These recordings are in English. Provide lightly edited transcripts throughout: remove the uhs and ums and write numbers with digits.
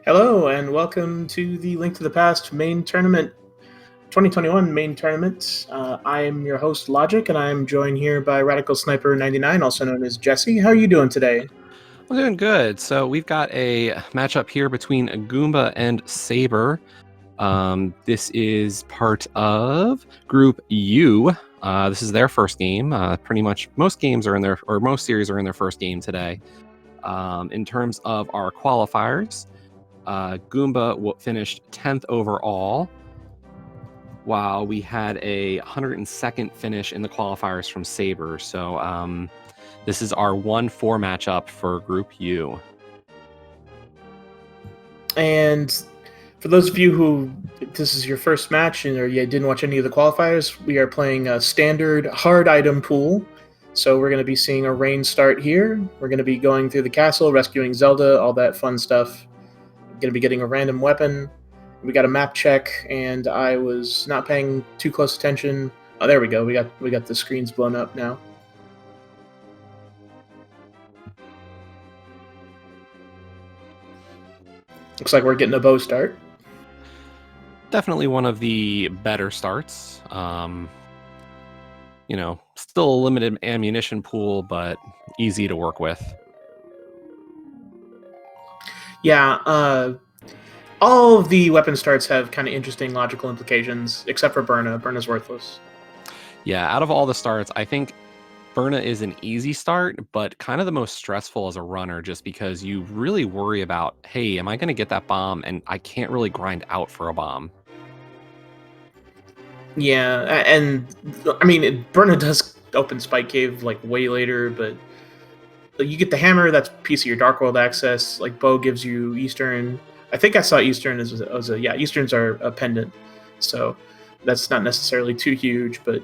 Hello and welcome to the Link to the Past main tournament, 2021 main tournament. I am your host Logic, and I am joined here by Radical Sniper 99, also known as Jesse. How are you doing today? I'm doing good. So we've got a matchup here between Goomba and Saber. This is part of Group U. This is their first game. Pretty much most games are in their, or most series are in their first game today. In terms of our qualifiers, Goomba finished 10th overall, while we had a 102nd finish in the qualifiers from Saber. So this is our 1-4 matchup for Group U. And for those of you who this is your first match or you didn't watch any of the qualifiers, we are playing a standard hard item pool. So we're going to be seeing a rain start here. We're going to be going through the castle, rescuing Zelda, all that fun stuff. We're going to be getting a random weapon. We got a map check, and I was not paying too close attention. Oh, there we go. We got the screens blown up now. Looks like we're getting a bow start. Definitely one of the better starts. Still a limited ammunition pool, but easy to work with. Yeah, all of the weapon starts have kind of interesting logical implications, except for Burna. Burna's worthless. Yeah, out of all the starts, I think Burna is an easy start, but kind of the most stressful as a runner, just because you really worry about, hey, am I going to get that bomb? And I can't really grind out for a bomb. Yeah, and I mean, Burna does open Spike Cave like way later, but you get the hammer, that's a piece of your Dark World access. Like Bow gives you Eastern. I think I saw Eastern as a Easterns are a pendant, so that's not necessarily too huge, but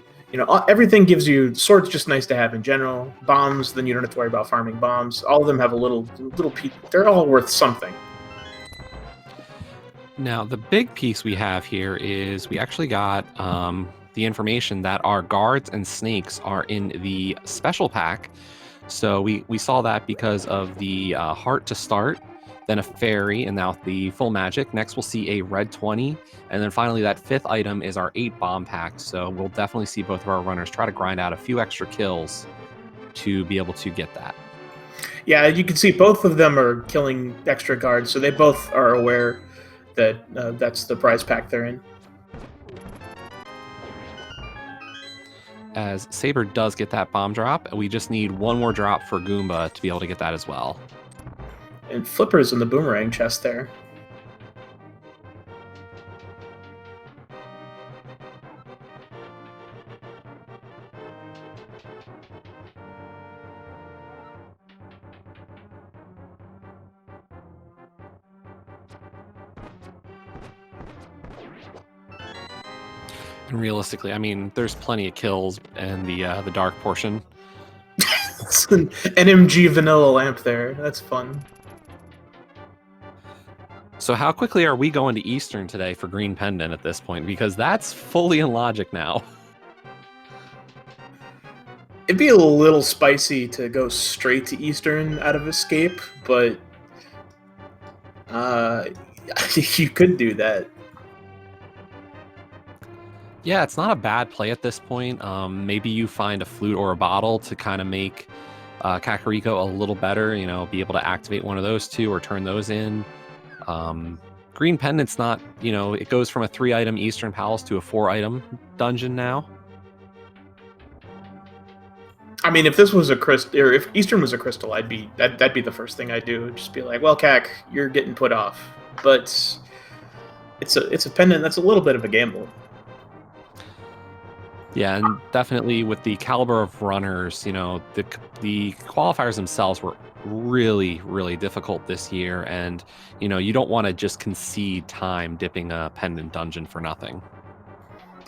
everything gives you swords. Just nice to have in general. Bombs, then you don't have to worry about farming bombs. All of them have a little piece. They're all worth something. Now, the big piece we have here is we actually got the information that our guards and snakes are in the special pack. So we saw that because of the heart to start, then a fairy, and now the full magic. Next, we'll see a red 20. And then finally, that fifth item is our 8 bomb pack. So we'll definitely see both of our runners try to grind out a few extra kills to be able to get that. Yeah, you can see both of them are killing extra guards, so they both are aware that that's the prize pack they're in. As Saber does get that bomb drop, we just need one more drop for Goomba to be able to get that as well. And Flipper's in the boomerang chest there. And realistically, I mean, there's plenty of kills in the dark portion. It's an NMG vanilla lamp there. That's fun. So how quickly are we going to Eastern today for Green Pendant at this point? Because that's fully in logic now. It'd be a little spicy to go straight to Eastern out of Escape, but you could do that. Yeah, it's not a bad play at this point. Maybe you find a flute or a bottle to kind of make Kakariko a little better, be able to activate one of those two or turn those in. Green Pendant's not, it goes from a 3-item Eastern Palace to a 4-item dungeon now. I mean, if this was a crystal, or if Eastern was a crystal, that'd be the first thing I'd do. Just be like, well, Kak, you're getting put off. But it's a pendant that's a little bit of a gamble. Yeah, and definitely with the caliber of runners, the qualifiers themselves were really, really difficult this year, and you don't want to just concede time dipping a pendant dungeon for nothing.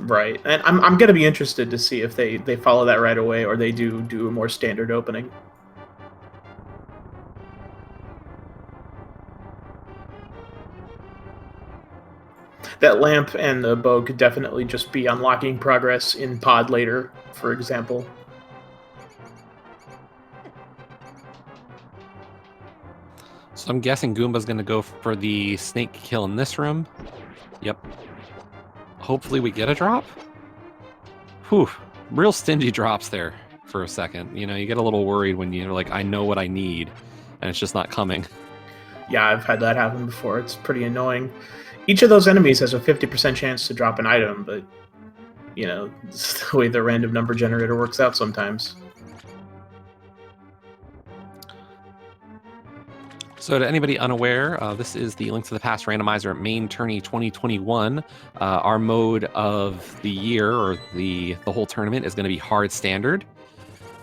Right, and I'm gonna be interested to see if they follow that right away, or they do a more standard opening. That lamp and the bow could definitely just be unlocking progress in pod later, for example. So So I'm guessing Goomba's going to go for the snake kill in this room. Yep. Hopefully we get a drop. Whew. Real stingy drops there for a second. You know, you get a little worried when you're like, I know what I need, and it's just not coming. Yeah, I've had that happen before. It's pretty annoying. Each of those enemies has a 50% chance to drop an item, but, you know, it's the way the random number generator works out sometimes. So to anybody unaware, this is the Link to the Past Randomizer Main Tourney 2021. Our mode of the year, or the whole tournament, is going to be hard standard.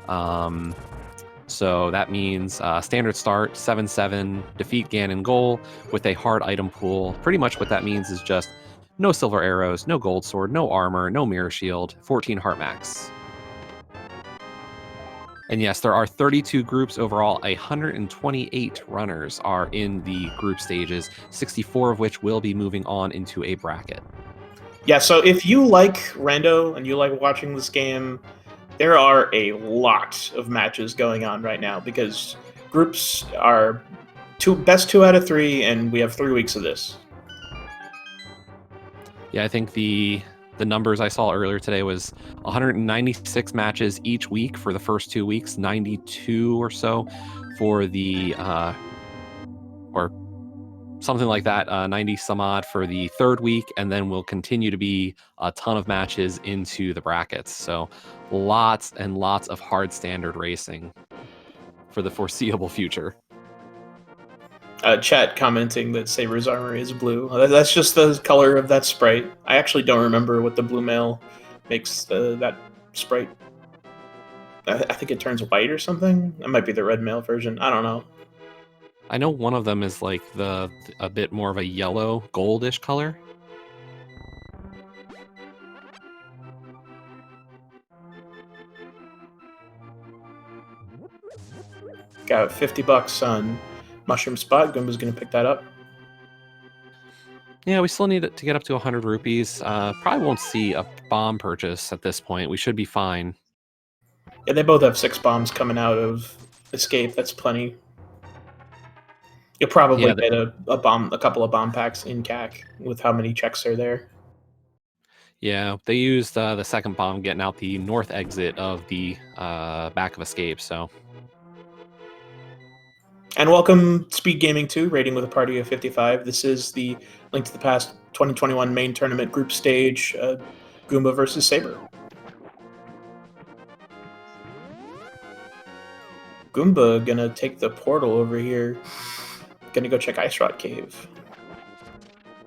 So that means standard start, 7-7, defeat Ganon goal with a hard item pool. Pretty much what that means is just no silver arrows, no gold sword, no armor, no mirror shield, 14 heart max. And yes, there are 32 groups overall. 128 runners are in the group stages, 64 of which will be moving on into a bracket. Yeah, so if you like Rando and you like watching this game, there are a lot of matches going on right now because groups are best 2 out of 3, and we have 3 weeks of this. Yeah, I think the numbers I saw earlier today was 196 matches each week for the first 2 weeks, 92 or so for the or something like that, 90 some odd for the third week, and then will continue to be a ton of matches into the brackets. So lots and lots of hard standard racing for the foreseeable future. Chat commenting that Saber's armor is blue. That's just the color of that sprite. I actually don't remember what the blue mail makes that sprite. I think it turns white or something. That might be the red mail version. I don't know. I know one of them is like a bit more of a yellow goldish color. Got $50 on Mushroom Spot. Goomba's gonna pick that up. Yeah, we still need to get up to 100 rupees. Probably won't see a bomb purchase at this point. We should be fine. Yeah, they both have 6 bombs coming out of Escape. That's plenty. You'll probably get a couple of bomb packs in CAC with how many checks are there. Yeah, they used the second bomb getting out the north exit of the back of Escape, so. And welcome SpeedGaming 2, rating with a party of 55. This is the Link to the Past 2021 main tournament group stage, Goomba versus Saber. Goomba gonna take the portal over here. Gonna go check Ice Rod Cave.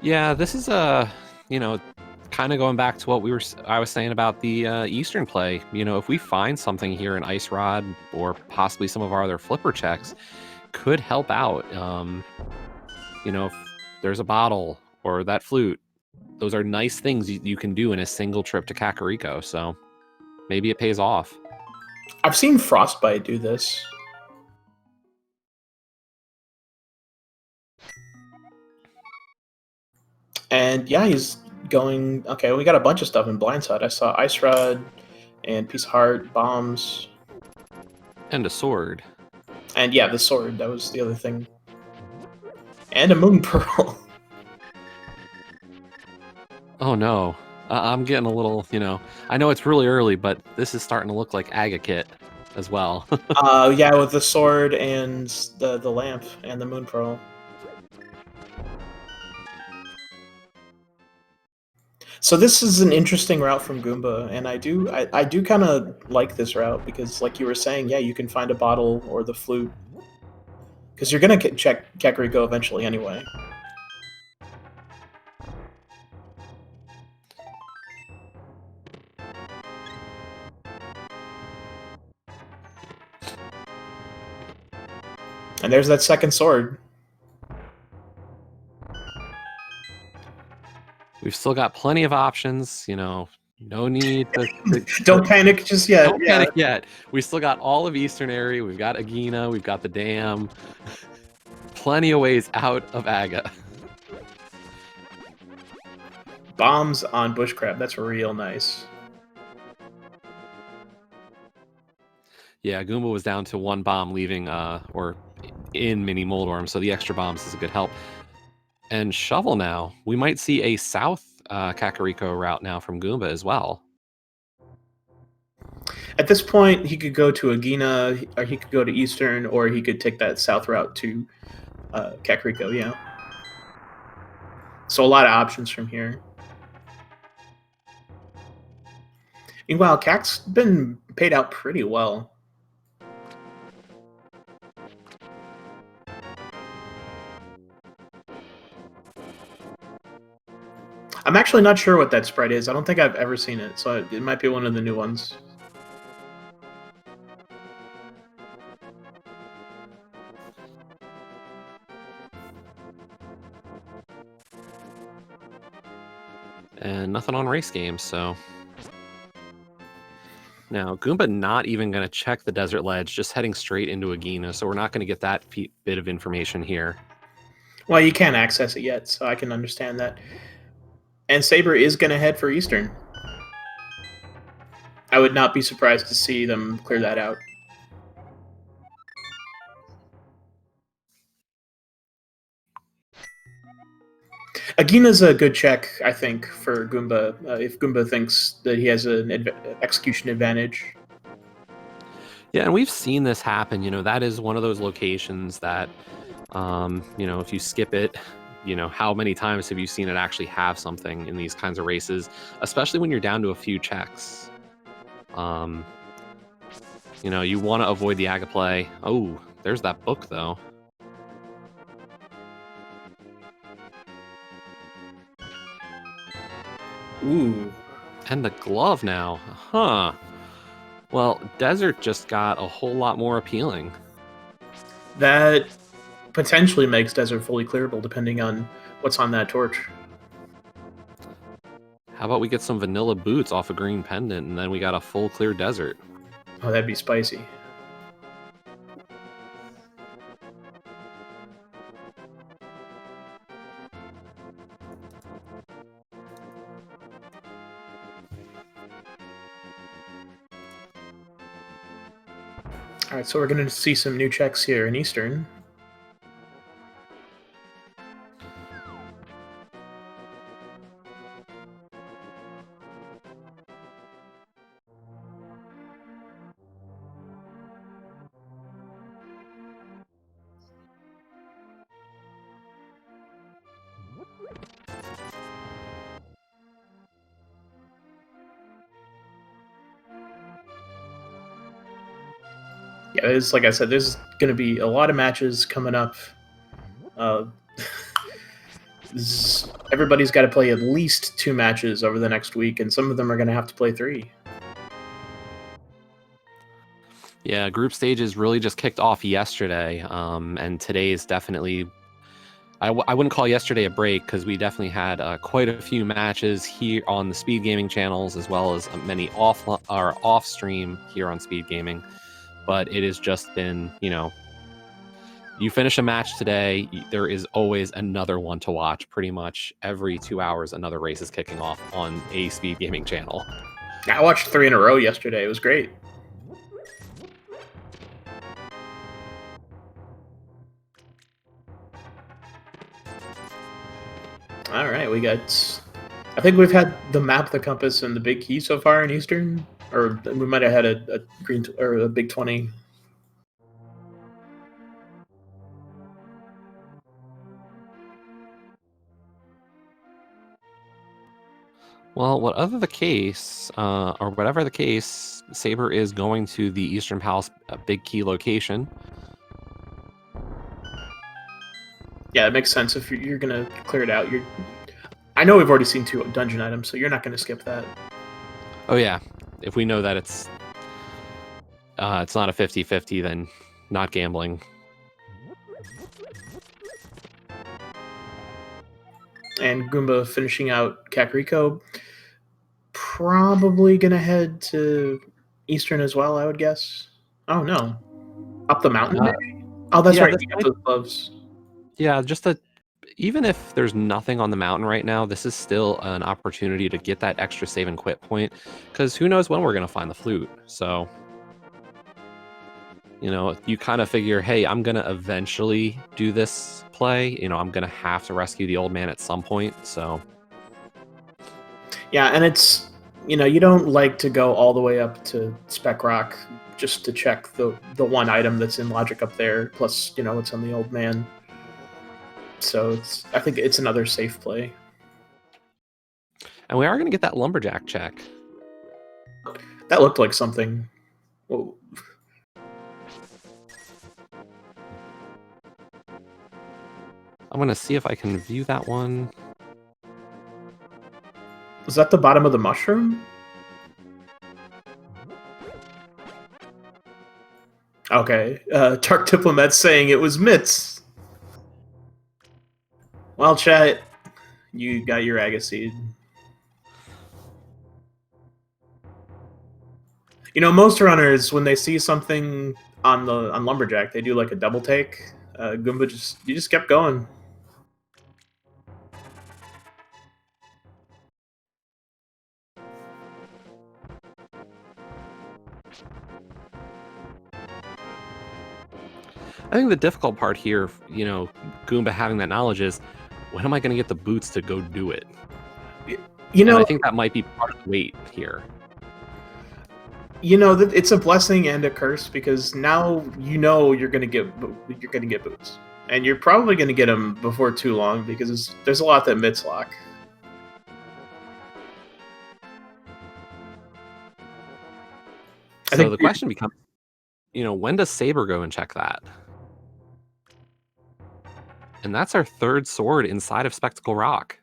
Yeah, this is kind of going back to what I was saying about the Eastern play. You know, if we find something here in Ice Rod or possibly some of our other flipper checks, could help out. You know, if there's a bottle or that flute, those are nice things you can do in a single trip to Kakariko. So maybe it pays off. I've seen Frostbite do this. And yeah, he's going... Okay, we got a bunch of stuff in Blindside. I saw Ice Rod and Piece of Heart, bombs. And a sword. And yeah, the sword. That was the other thing. And a Moon Pearl. Oh no. I'm getting a little, I know it's really early, but this is starting to look like Aga Kit as well. Yeah, with the sword and the lamp and the Moon Pearl. So this is an interesting route from Goomba, and I do kind of like this route because, like you were saying, yeah, you can find a bottle or the flute because you're gonna check Kakariko eventually anyway. And there's that second sword. We've still got plenty of options, no need to Don't panic just yet. Don't panic yet. We still got all of Eastern area. We've got Agina. We've got the dam. Plenty of ways out of Aga. Bombs on Bush Crab. That's real nice. Yeah, Goomba was down to 1 bomb leaving, or in Mini Moldorm, so the extra bombs is a good help. And Shovel now. We might see a south Kakariko route now from Goomba as well. At this point, he could go to Agina, or he could go to Eastern, or he could take that south route to Kakariko, yeah. So a lot of options from here. And wow, Kak's been paid out pretty well. I'm actually not sure what that spread is. I don't think I've ever seen it, so it might be one of the new ones. And nothing on race games, so... Now, Goomba not even going to check the desert ledge, just heading straight into Agina, so we're not going to get that bit of information here. Well, you can't access it yet, so I can understand that. And Saber is going to head for Eastern. I would not be surprised to see them clear that out. Agina's a good check, I think, for Goomba, if Goomba thinks that he has an execution advantage. Yeah, and we've seen this happen. You know, that is one of those locations that, you know, if you skip it, you know, how many times have you seen it actually have something in these kinds of races, especially when you're down to a few checks? You know, you want to avoid the Agaplay. Oh, there's that book, though. Ooh. And the glove now. Huh. Well, Desert just got a whole lot more appealing. That potentially makes Desert fully clearable, depending on what's on that torch. How about we get some vanilla boots off a green pendant, and then we got a full clear Desert. Oh, that'd be spicy. Alright, so we're going to see some new checks here in Eastern. Yeah, it's like I said, there's going to be a lot of matches coming up. Everybody's got to play at least 2 matches over the next week, and some of them are going to have to play 3. Yeah, group stages really just kicked off yesterday, and today is definitely... I wouldn't call yesterday a break, because we definitely had quite a few matches here on the SpeedGaming channels, as well as many off-stream here on SpeedGaming. But it has just been, you know, you finish a match today, there is always another one to watch. Pretty much every 2 hours, another race is kicking off on a SpeedGaming channel. I watched 3 in a row yesterday. It was great. All right, we got... I think we've had the map, the compass, and the big key so far in Eastern. Or we might have had a green or a big 20. Well, whatever the case, Saber is going to the Eastern Palace big key location. Yeah, it makes sense if you're going to clear it out. I know we've already seen 2 dungeon items, so you're not going to skip that. Oh, yeah. If we know that it's not a 50-50, then not gambling. And Goomba finishing out Kakariko. Probably going to head to Eastern as well, I would guess. Oh, no. Up the mountain, maybe? Oh, that's right. You got those gloves. Yeah, even if there's nothing on the mountain right now, this is still an opportunity to get that extra save and quit point, because who knows when we're going to find the flute. So You know, you kind of figure, hey, I'm going to eventually do this play. You know, I'm going to have to rescue the old man at some point. So, yeah, and it's, you know, you don't like to go all the way up to Spec Rock just to check the one item that's in logic up there. Plus, you know, it's on the old man. So I think it's another safe play. and we are going to get that lumberjack check. That looked like something. Whoa. I'm going to see if I can view that one. Was that the bottom of the mushroom? Okay. Dark Diplomat's saying it was Mitts. Well, chat, you got your Agaseed. You know, most runners, when they see something on Lumberjack, they do like a double take. Goomba just kept going. I think the difficult part here, you know, Goomba having that knowledge is, when am I going to get the boots to go do it? You know, and I think that might be part of the weight here. You know, it's a blessing and a curse because now you know you're gonna get boots, and you're probably gonna get them before too long because there's a lot that Mitts lock. So the question becomes, you know, when does Saber go and check that? And that's our third sword inside of Spectacle Rock.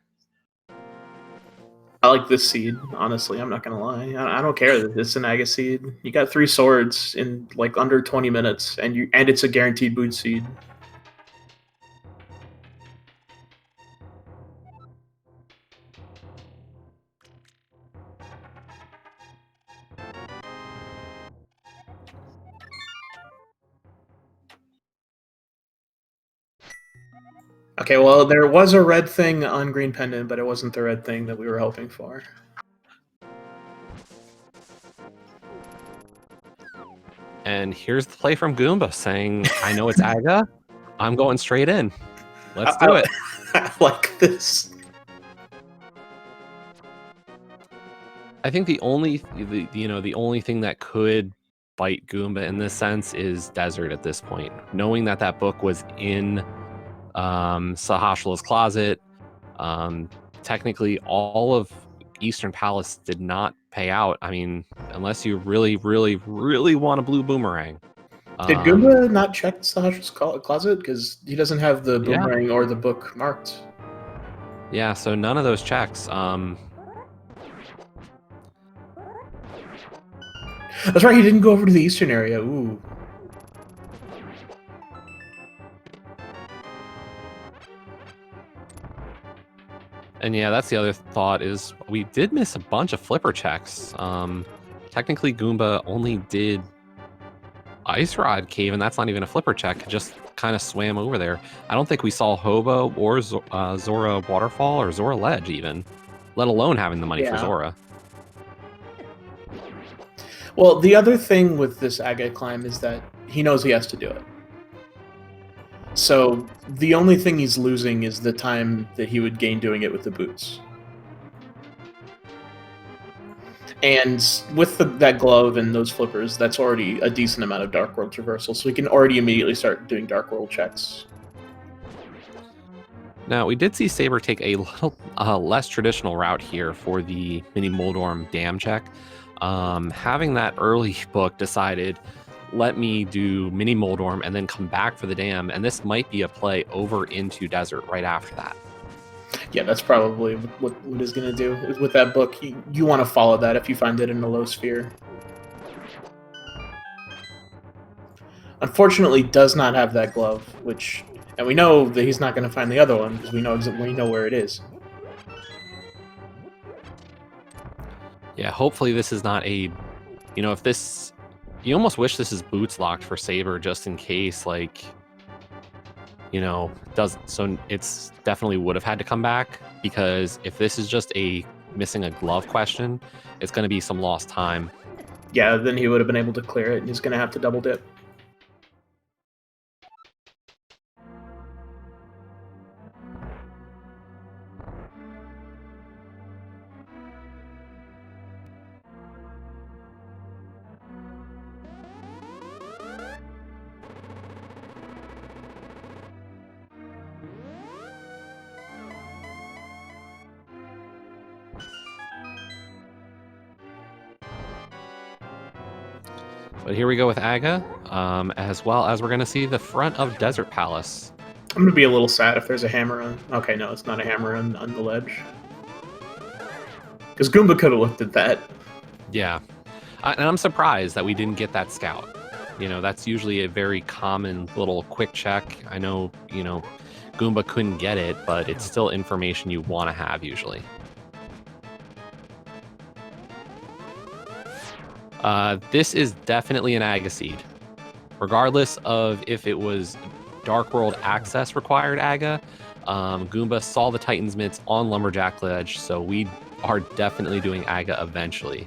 I like this seed, honestly. I'm not gonna lie. I don't care that it's an Aga seed. You got 3 swords in like under 20 minutes, and it's a guaranteed boot seed. Okay, well, there was a red thing on Green Pendant, but it wasn't the red thing that we were hoping for. And here's the play from Goomba saying, I know it's Aga. I'm going straight in. Let's do it. I like this. I think the only thing that could bite Goomba in this sense is Desert at this point. Knowing that book was in Sahashla's closet. Technically, all of Eastern Palace did not pay out. I mean, unless you really, really, really want a blue boomerang. Did Goomba not check Sahashla's closet? Because he doesn't have the boomerang or the book marked. Yeah, so none of those checks. That's right, he didn't go over to the Eastern area. Ooh. And yeah, that's the other thought is we did miss a bunch of flipper checks. Technically, Goomba only did Ice Rod Cave, and that's not even a flipper check. It just kind of swam over there. I don't think we saw Hobo or Zora Waterfall or Zora Ledge even, let alone having the money for Zora. Well, the other thing with this Agate climb is that he knows he has to do it. So the only thing he's losing is the time that he would gain doing it with the boots. And with that glove and those flippers, that's already a decent amount of Dark World traversal, so we can already immediately start doing Dark World checks. Now, we did see Saber take a little less traditional route here for the Mini Moldorm dam check. Having that early book decided, let me do Mini Moldorm and then come back for the dam, and this might be a play over into Desert right after that. Yeah, that's probably what it's going to do. With that book, you want to follow that if you find it in a low sphere. Unfortunately, does not have that glove, and we know that he's not going to find the other one because we know where it is. Yeah, hopefully this is not a, if this, you almost wish this is boots locked for Saber just in case, like, so it's definitely would have had to come back, because if this is just a missing a glove question, it's going to be some lost time. Yeah, then he would have been able to clear it, and he's going to have to double dip. But here we go with Aga, as well as we're going to see the front of Desert Palace. I'm gonna be a little sad if there's a hammer on. Okay, no, it's not a hammer on the ledge. Because Goomba could have looked at that. Yeah. And I'm surprised that we didn't get that scout. You know, that's usually a very common little quick check. I know, you know, Goomba couldn't get it, but it's still information you want to have usually. This is definitely an Aga seed. Regardless of if it was Dark World access required Aga, Goomba saw the Titan's mitts on Lumberjack Ledge, so we are definitely doing Aga eventually.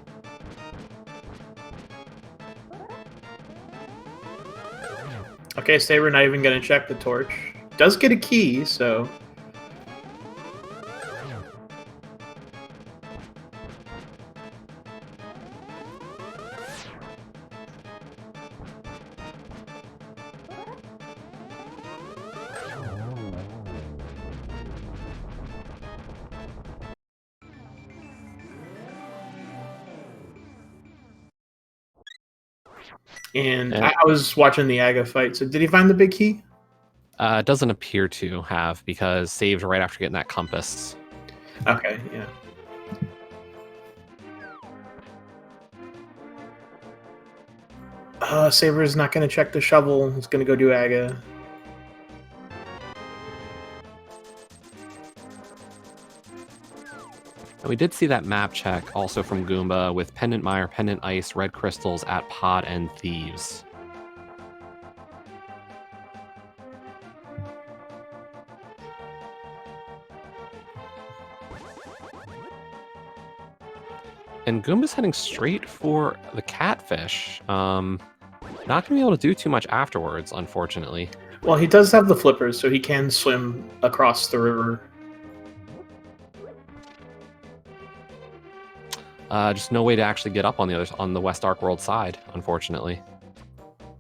Okay, Saber not even gonna check the torch. Does get a key, so... And I was watching the Aga fight, so did he find the big key? It doesn't appear to have, because saved right after getting that compass. Okay, yeah. Saber's not going to check the shovel. He's going to go do Aga. And we did see that map check also from Goomba with Pendant Mire, Pendant Ice, Red Crystals at Pod and Thieves. And Goomba's heading straight for the catfish. Not going to be able to do too much afterwards, unfortunately. Well, he does have the flippers, so he can swim across the river. Just no way to actually get up on the West Dark World side, unfortunately.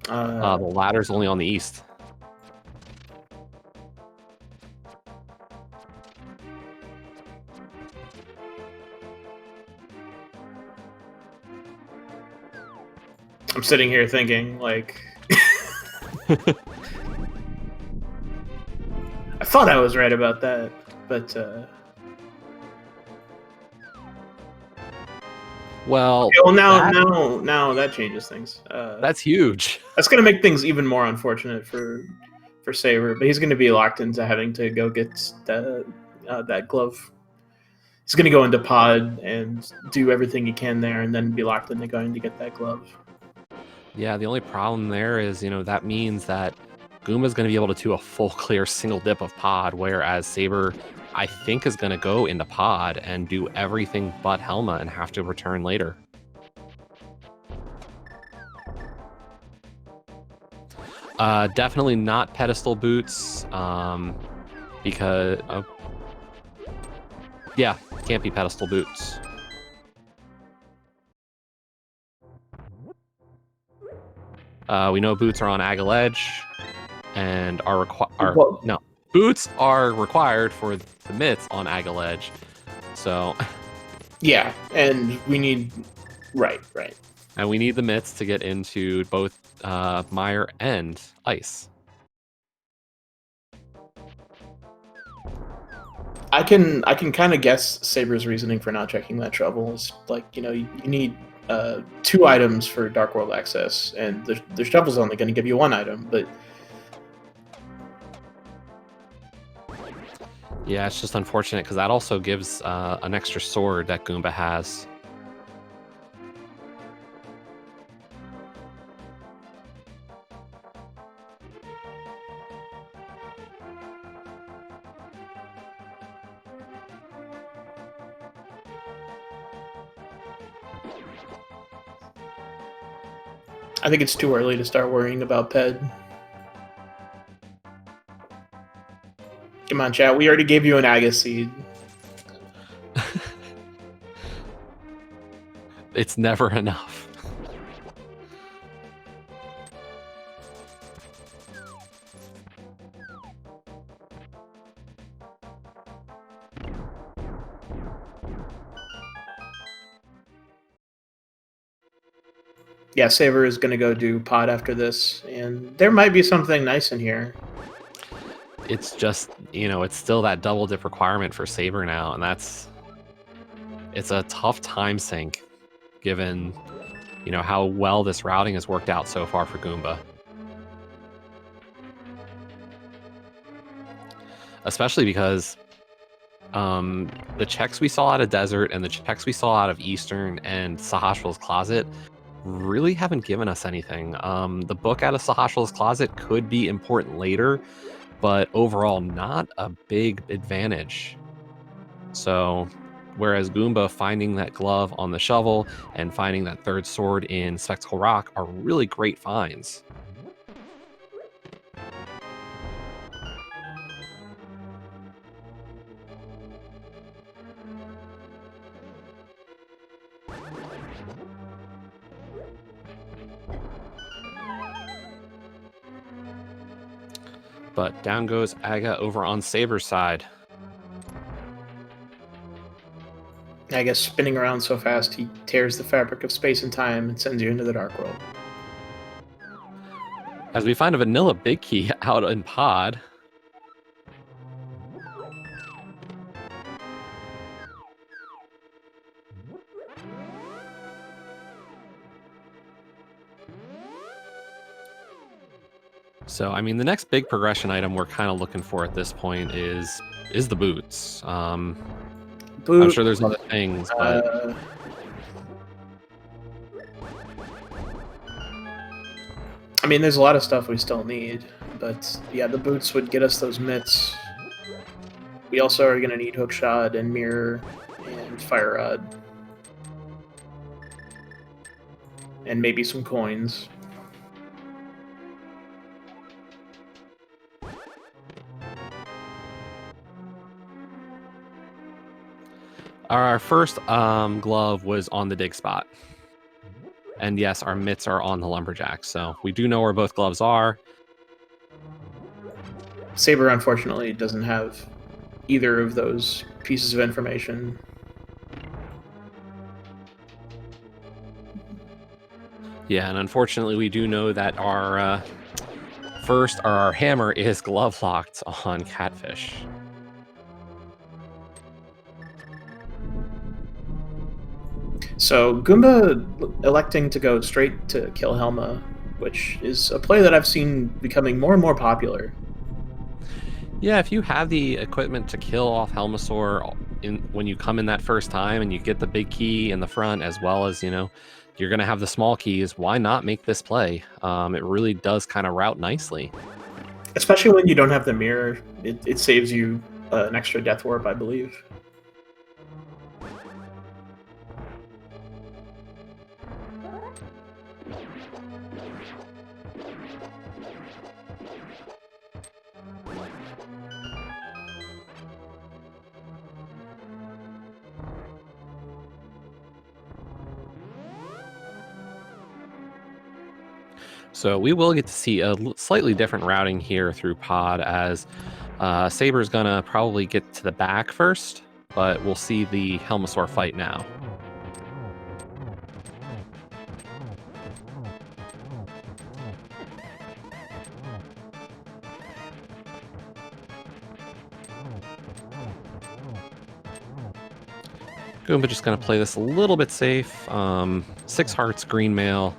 The ladder's only on the east. I'm sitting here thinking, like... I thought I was right about that, but... Well, okay, well now that changes things. That's huge. That's going to make things even more unfortunate for Saber, but he's going to be locked into having to go get that glove. He's going to go into Pod and do everything he can there, and then be locked into going to get that glove. Yeah, the only problem there is, you know, that means that Goomba's going to be able to do a full clear single dip of Pod, whereas Saber, I think, is going to go into Pod and do everything but Helma and have to return later. Definitely not pedestal boots, because... yeah, can't be pedestal boots. We know boots are on Aga Ledge, and boots are required for the mitts on Aga Ledge. So, yeah, and we need right, and we need the mitts to get into both Mire and Ice. I can kind of guess Saber's reasoning for not checking that shovel is like, you know, you need 2 items for Dark World access, and the shovel's only going to give you 1 item, but... Yeah, it's just unfortunate because that also gives an extra sword that Goomba has. I think it's too early to start worrying about Ped. Come on, chat. We already gave you an Aga seed. It's never enough. Yeah, Saber is going to go do pod after this, and there might be something nice in here. It's just, it's still that double dip requirement for Saber now, and it's a tough time sink given, how well this routing has worked out so far for Goomba. Especially because the checks we saw out of Desert and the checks we saw out of Eastern and Sahasral's Closet really haven't given us anything. The book out of Sahasral's Closet could be important later, but overall not a big advantage. So whereas Goomba finding that glove on the shovel and finding that third sword in Spectacle Rock are really great finds. But down goes Aga over on Saber's side. I guess spinning around so fast, he tears the fabric of space and time and sends you into the Dark World. As we find a vanilla big key out in pod. So, I mean, the next big progression item we're kind of looking for at this point is the boots. I'm sure there's other things, but I mean, there's a lot of stuff we still need, but yeah, the boots would get us those mitts. We also are going to need Hookshot and Mirror and Fire Rod. And maybe some coins. Our first glove was on the dig spot. And yes, our mitts are on the lumberjack, so we do know where both gloves are. Saber, unfortunately, doesn't have either of those pieces of information. Yeah, and unfortunately, we do know that our hammer is glove locked on Catfish. So Goomba electing to go straight to kill Helma, which is a play that I've seen becoming more and more popular. Yeah, if you have the equipment to kill off Helmasaur when you come in that first time and you get the big key in the front as well as, you're going to have the small keys, why not make this play? It really does kind of route nicely. Especially when you don't have the mirror, it saves you an extra death warp, I believe. So we will get to see a slightly different routing here through pod as Saber's going to probably get to the back first, but we'll see the Helmasaur fight now. Goomba just going to play this a little bit safe. 6 hearts, green mail.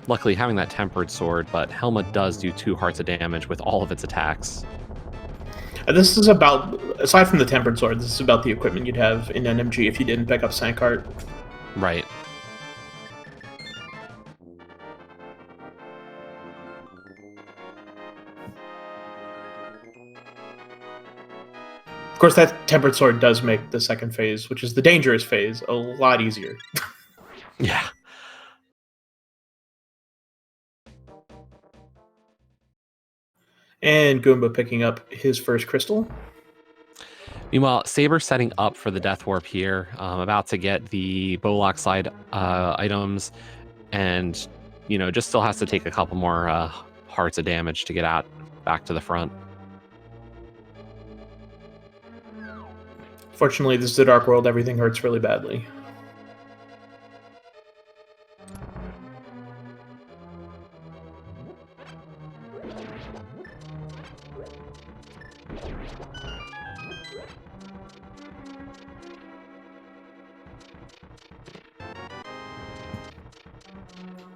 Luckily having that tempered sword, but Helma does do 2 hearts of damage with all of its attacks. This is about, aside from the tempered sword, this is about the equipment you'd have in NMG if you didn't pick up Sankart. Right. Of course, that tempered sword does make the second phase, which is the dangerous phase, a lot easier. Yeah. And Goomba picking up his first crystal. Meanwhile, Saber setting up for the Death Warp here, about to get the Bowlock side items, and, just still has to take a couple more hearts of damage to get out back to the front. Fortunately, this is the Dark World. Everything hurts really badly.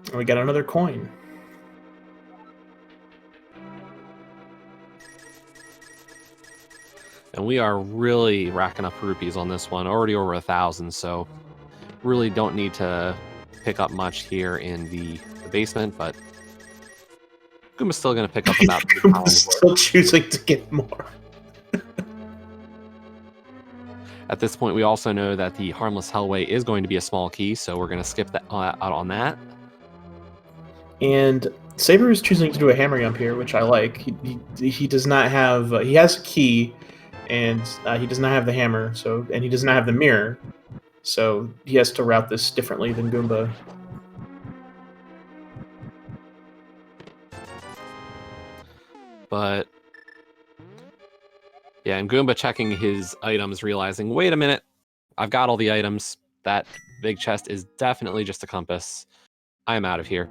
And we got another coin. And we are really racking up rupees on this one, already over 1,000, so really don't need to pick up much here in the basement, but Goomba's still going to pick up about Goomba's still choosing to get more. At this point, we also know that the Harmless Hellway is going to be a small key, so we're going to skip that out on that. And Saber is choosing to do a hammer jump here, which I like. He does not have... he has a key, and he does not have the hammer, and he does not have the mirror, so he has to route this differently than Goomba. But yeah, and Goomba checking his items, realizing, wait a minute, I've got all the items. That big chest is definitely just a compass. I'm out of here.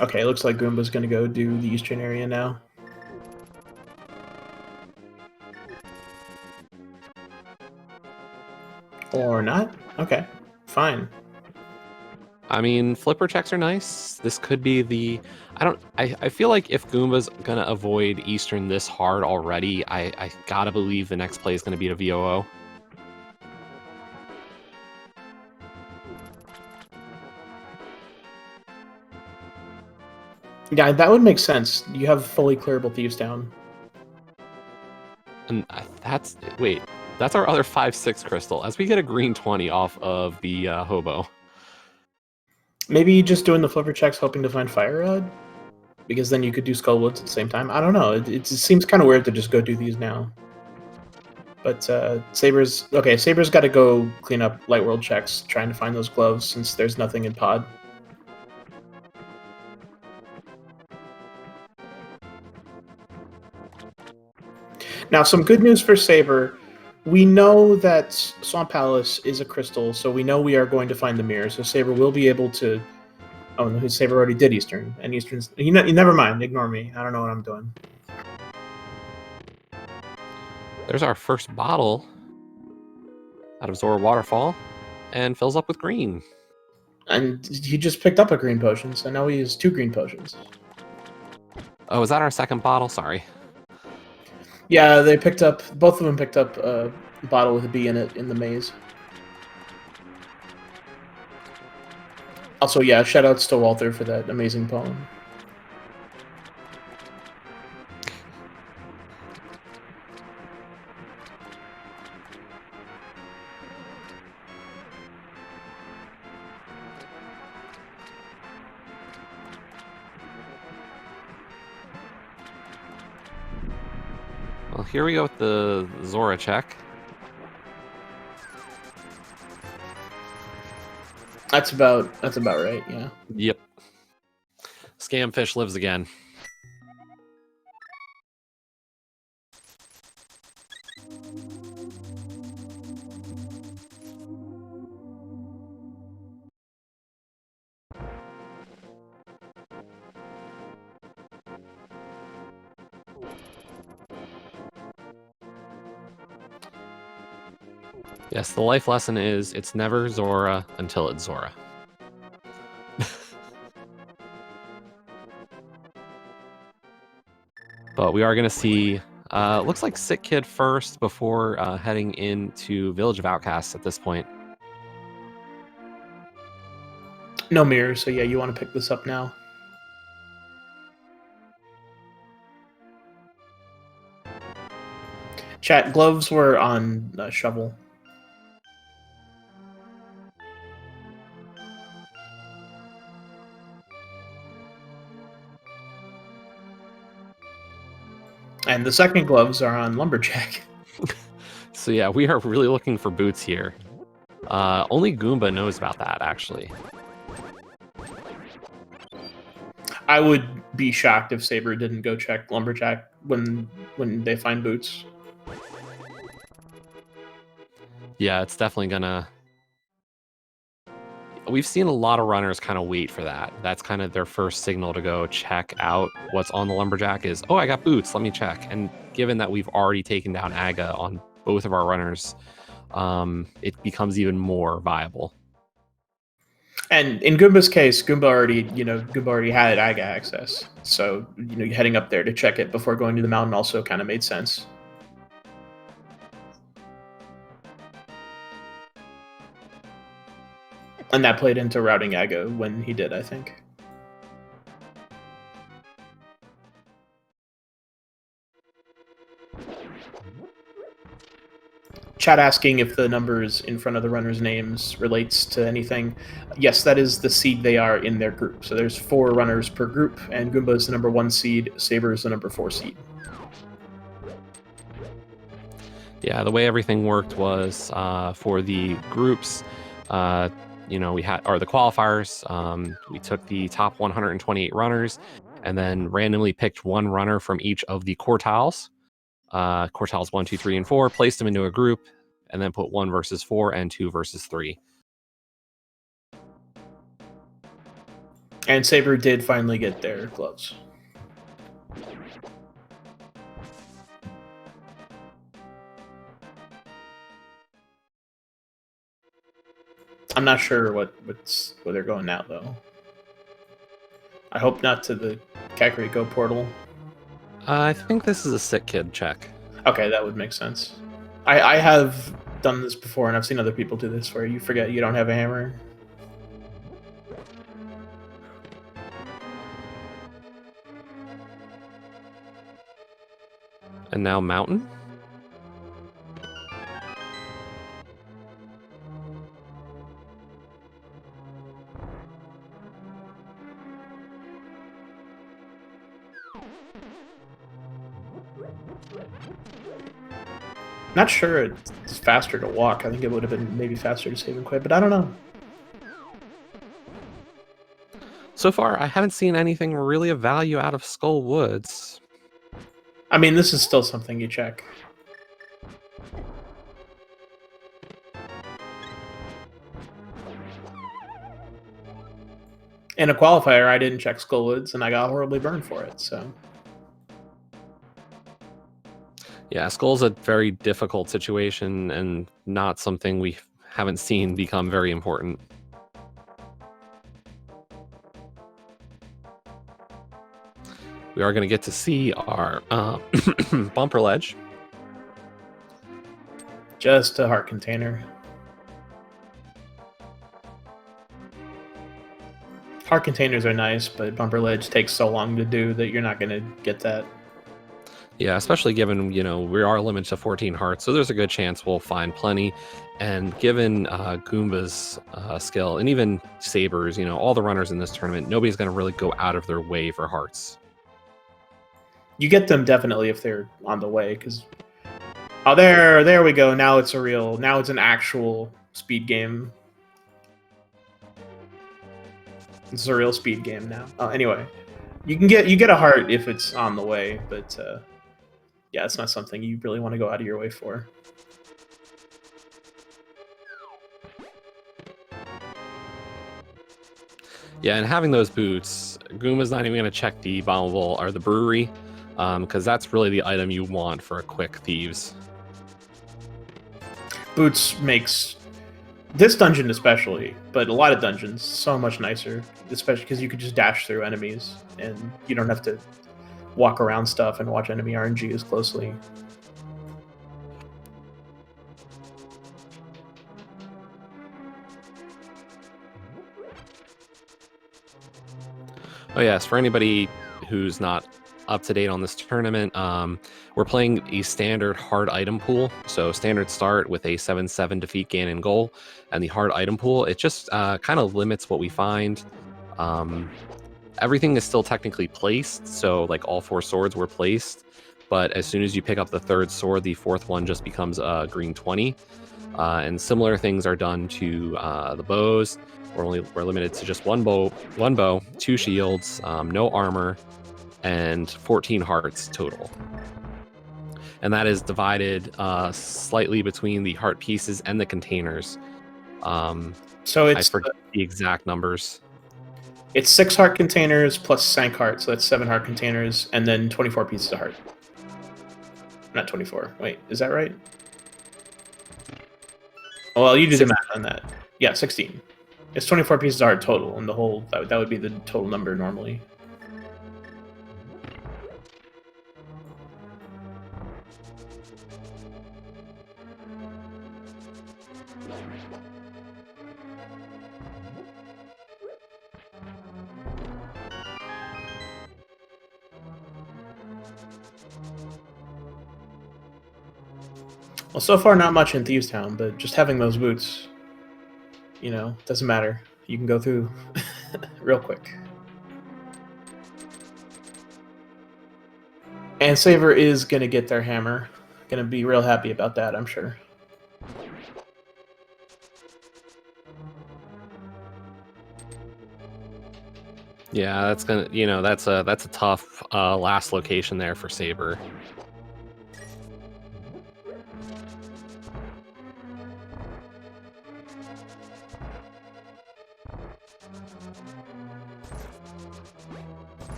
Okay, looks like Goomba's gonna go do the eastern area now. Or not? Okay, fine. I mean, flipper checks are nice. This could be the... I feel like if Goomba's gonna avoid Eastern this hard already, I gotta believe the next play is gonna be a VOO. Yeah, that would make sense. You have fully clearable thieves down. And that's... Wait, that's our other 5-6 crystal. As we get a green 20 off of the hobo. Maybe just doing the flipper checks hoping to find Fire Rod? Because then you could do Skullwoods at the same time. I don't know. It seems kind of weird to just go do these now. But Saber's... Okay, Saber's got to go clean up Light World checks, trying to find those gloves, since there's nothing in Pod. Now, some good news for Saber. We know that Swamp Palace is a crystal, so we know we are going to find the mirror. So Saber will be able to... Oh, no, Saber already did Eastern. And Eastern's... You never mind. Ignore me. I don't know what I'm doing. There's our first bottle out of Zora Waterfall, and fills up with green. And he just picked up a green potion, so now he has 2 green potions. Oh, is that our second bottle? Sorry. Yeah, they picked up... Both of them picked up a bottle with a bee in it in the maze. Also, yeah, shoutouts to Walter for that amazing poem. Well, here we go with the Zora check. That's about right, yeah. Yep. Scamfish lives again. Yes, the life lesson is it's never Zora until it's Zora. But we are going to see, looks like Sick Kid first before heading into Village of Outcasts at this point. No mirror, so yeah, you want to pick this up now. Chat, gloves were on shovel. And the second gloves are on Lumberjack. So yeah, we are really looking for boots here. Only Goomba knows about that, actually. I would be shocked if Saber didn't go check Lumberjack when they find boots. Yeah, it's definitely gonna... We've seen a lot of runners kind of wait for that. That's kind of their first signal to go check out what's on the Lumberjack is, oh, I got boots, let me check. And given that we've already taken down Aga on both of our runners, it becomes even more viable. And in Goomba's case, Goomba already had AGA access, so heading up there to check it before going to the mountain also kind of made sense. And that played into routing AGA when he did, I think. Chat asking if the numbers in front of the runners' names relates to anything. Yes, that is the seed they are in their group. So there's 4 runners per group, and Goomba is the number 1 seed, Saber is the number 4 seed. Yeah, the way everything worked was for the groups, we had, or the qualifiers, we took the top 128 runners and then randomly picked one runner from each of the quartiles. Quartiles 1, 2, 3, and 4, placed them into a group, and then put 1 versus 4 and 2 versus 3. And Saber did finally get their gloves. I'm not sure where they're going now, though. I hope not to the Kakariko portal. I think this is a sick kid check. Okay, that would make sense. I have done this before, and I've seen other people do this where you forget you don't have a hammer. And now mountain? Not sure it's faster to walk. I think it would have been maybe faster to save and quit, but I don't know. So far, I haven't seen anything really of value out of Skull Woods. I mean, this is still something you check. In a qualifier, I didn't check Skullwoods, and I got horribly burned for it, so... Yeah, Skull's a very difficult situation and not something we haven't seen become very important. We are going to get to see our bumper ledge. Just a heart container. Heart containers are nice, but bumper ledge takes so long to do that you're not going to get that. Yeah, especially given, we are limited to 14 hearts, so there's a good chance we'll find plenty. And given Goomba's skill, and even Saber's, all the runners in this tournament, nobody's going to really go out of their way for hearts. You get them definitely if they're on the way, because... Oh, there we go. Now it's an actual speed game. It's a real speed game now. Anyway, you get a heart if it's on the way, but yeah, it's not something you really want to go out of your way for. Yeah, and having those boots, Goomba's not even going to check the bombable or the brewery, because that's really the item you want for a quick thieves. Boots makes this dungeon especially, but a lot of dungeons, so much nicer, especially because you could just dash through enemies, and you don't have to walk around stuff and watch enemy RNG as closely. Oh yes, for anybody who's not up to date on this tournament, we're playing a standard hard item pool. So standard start with a 7-7 defeat Ganon goal, and the hard item pool, it just kind of limits what we find. Everything is still technically placed, so like all 4 swords were placed, but as soon as you pick up the 3rd sword, the 4th one just becomes a green 20. And similar things are done to the bows. We're limited to just one bow, 2 shields, no armor, and 14 hearts total. And that is divided slightly between the heart pieces and the containers. So it's I forget the exact numbers. It's 6 heart containers plus Sank heart, so that's 7 heart containers, and then 24 pieces of heart. Not 24. Wait, is that right? Well, you do the math on that. Yeah, 16. It's 24 pieces of art total, and the whole that would be the total number normally. Well, so far not much in Thieves Town, but just having those boots, you know, doesn't matter. You can go through real quick. And Saber is going to get their hammer. Going to be real happy about that, I'm sure. Yeah, that's gonna, you know, that's a tough last location there for Saber.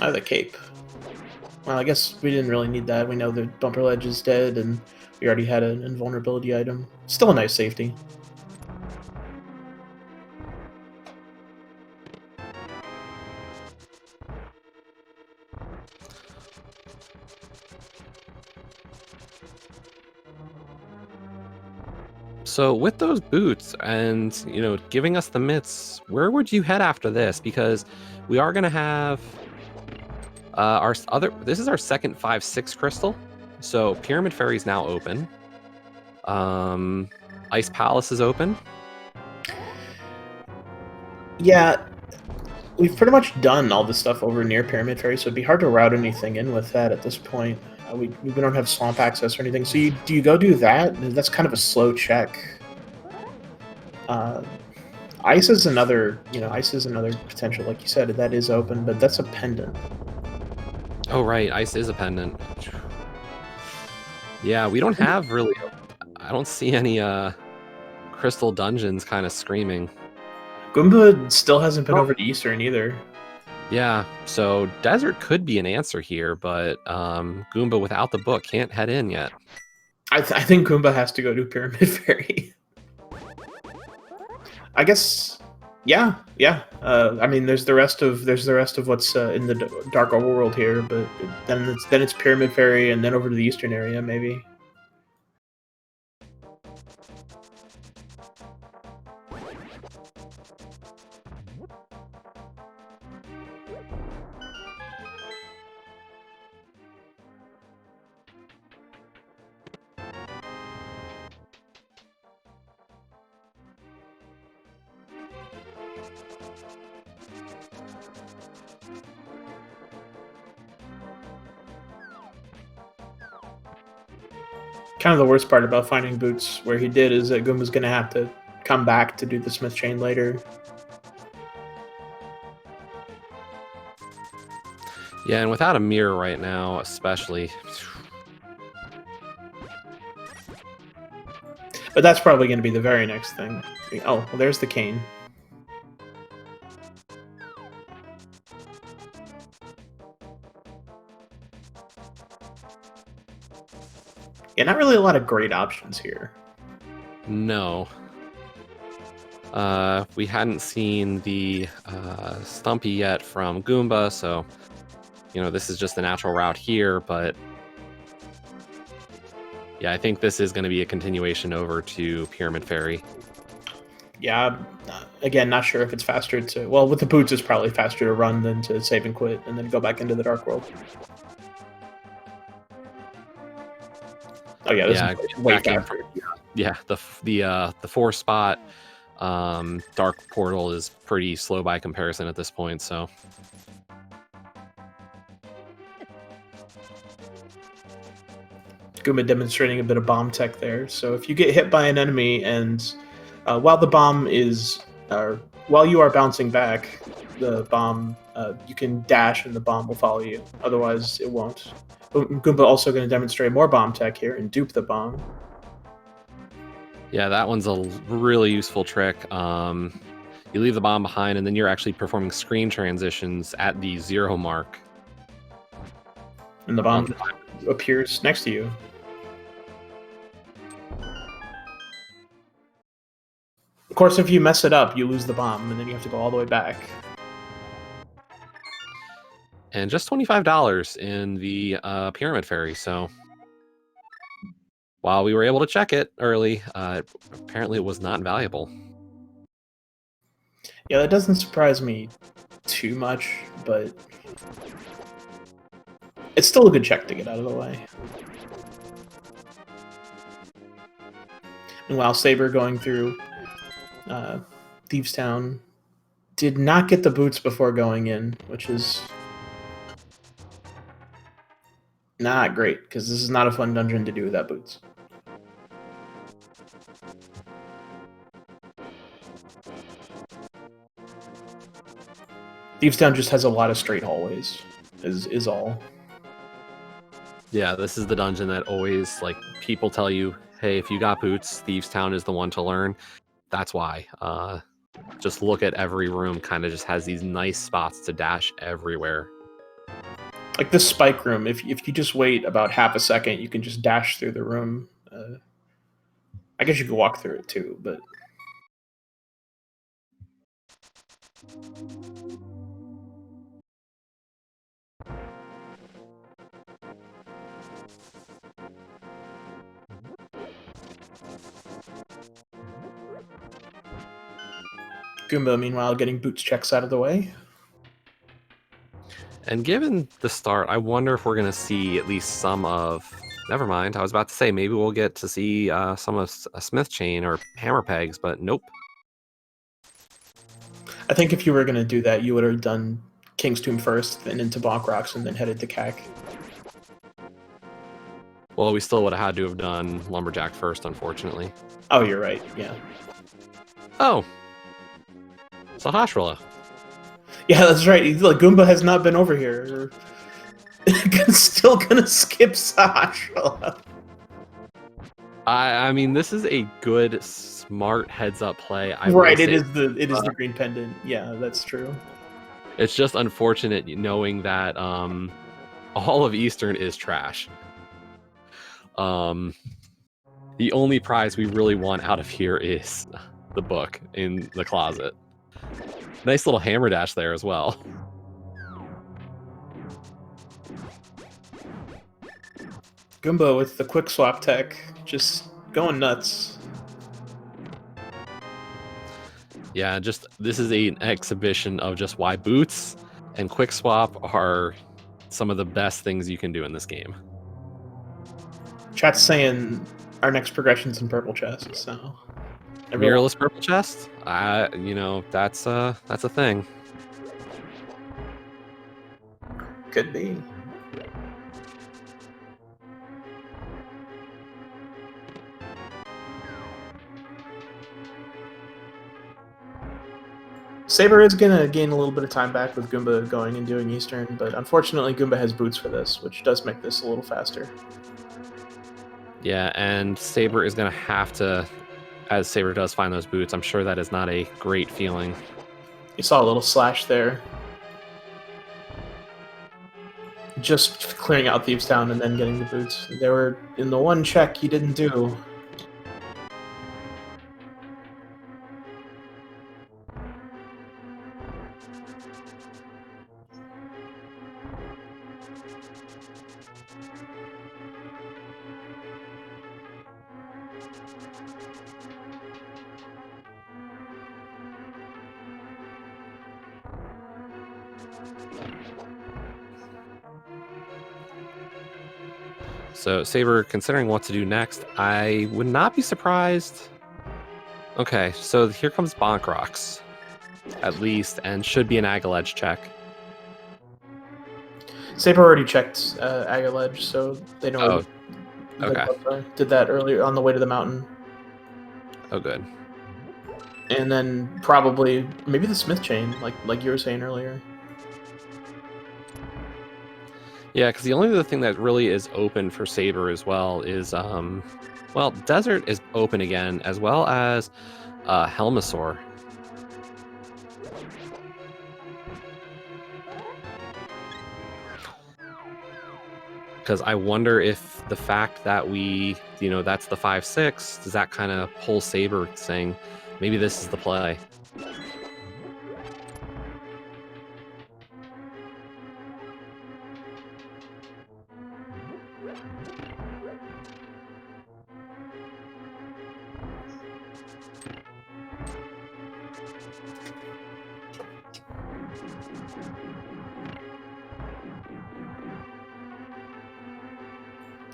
Oh, the cape. Well, I guess we didn't really need that. We know the bumper ledge is dead, and we already had an invulnerability item. Still a nice safety. So with those boots and, you know, giving us the mitts, where would you head after this? Because we are going to have this is our second 5/6 crystal. So Pyramid Ferry is now open. Ice Palace is open. Yeah, we've pretty much done all the stuff over near Pyramid Ferry, so it'd be hard to route anything in with that at this point. We don't have swamp access or anything, so do you go do that? That's kind of a slow check. Ice is another, potential, like you said, that is open, but that's a pendant. Oh, right, Ice is a pendant. Yeah, we don't have really, I don't see any crystal dungeons kind of screaming. Goomba still hasn't been over to Eastern either. Yeah, so Desert could be an answer here, but Goomba without the book can't head in yet. I think Goomba has to go to Pyramid Ferry. I guess, yeah. I mean, there's the rest of what's in the Dark Overworld here, but then it's Pyramid Ferry, and then over to the Eastern area, maybe. Kind of the worst part about finding boots where he did is that Goomba's going to have to come back to do the Smith Chain later. Yeah, and without a mirror right now, especially. But that's probably going to be the very next thing. Oh, well, there's the cane. Yeah, not really a lot of great options here. No. We hadn't seen the Stumpy yet from Goomba, so, you know, this is just the natural route here, but yeah, I think this is going to be a continuation over to Pyramid Ferry. Yeah, again, not sure if it's faster to... Well, with the boots, it's probably faster to run than to save and quit, and then go back into the Dark World. Oh yeah, this is way faster. Yeah, the 4-spot Dark Portal is pretty slow by comparison at this point, so... Goomba demonstrating a bit of bomb tech there. So if you get hit by an enemy and while the bomb is... while you are bouncing back, the bomb... you can dash and the bomb will follow you. Otherwise, it won't. Goomba also going to demonstrate more bomb tech here and dupe the bomb. Yeah, that one's a really useful trick. You leave the bomb behind, and then you're actually performing screen transitions at the 0 mark. And the bomb appears next to you. Of course, if you mess it up, you lose the bomb, and then you have to go all the way back. And just $25 in the Pyramid Fairy, so while we were able to check it early, apparently it was not valuable. Yeah, that doesn't surprise me too much, but it's still a good check to get out of the way. And while Saber going through Thieves Town did not get the boots before going in, which is not great, because this is not a fun dungeon to do without boots. Thieves Town just has a lot of straight hallways, is all. Yeah, this is the dungeon that always, like, people tell you, hey, if you got boots, Thieves Town is the one to learn. That's why. Just look at every room, kind of just has these nice spots to dash everywhere. Like this spike room, if you just wait about half a second, you can just dash through the room. I guess you could walk through it too, but... Goomba, meanwhile, getting boots checks out of the way. And given the start, I wonder if we're going to see at least some of... Never mind, I was about to say maybe we'll get to see some of a smith chain or hammer pegs, but nope. I think if you were going to do that, you would have done King's Tomb first, then into Bonk Rocks, and then headed to CAC. Well, we still would have had to have done Lumberjack first, unfortunately. Oh, you're right, yeah. Oh! Sahasrahla. Yeah, that's right. Like, Goomba has not been over here. Still gonna skip Sahasrahla. I mean, this is a good, smart heads-up play. Right, it is the green pendant. Yeah, that's true. It's just unfortunate knowing that all of Eastern is trash. The only prize we really want out of here is the book in the closet. Nice little hammer dash there as well. Goomba with the quick swap tech, just going nuts. Yeah, just this is an exhibition of just why boots and quick swap are some of the best things you can do in this game. Chat's saying our next progression's in purple chest, so Mirrorless purple chest? You know, that's a thing. Could be. Saber is going to gain a little bit of time back with Goomba going and doing Eastern, but unfortunately Goomba has boots for this, which does make this a little faster. Yeah, and Saber is going to have to, as Saber does find those boots, I'm sure that is not a great feeling. You saw a little slash there. Just clearing out Thieves Town and then getting the boots. They were in the one check he didn't do. So Saber, considering what to do next, I would not be surprised. Okay, so here comes Bonk Rocks, at least, and should be an Agaledge check. Saber already checked Agaledge, so they know. Oh, okay. Did that earlier on the way to the mountain. Oh, good. And then probably maybe the Smith chain, like you were saying earlier. Yeah, because the only other thing that really is open for Saber as well is, well, Desert is open again, as well as Helmasaur. Because I wonder if the fact that we, you know, that's the 5-6, does that kind of pull Saber saying, Maybe this is the play.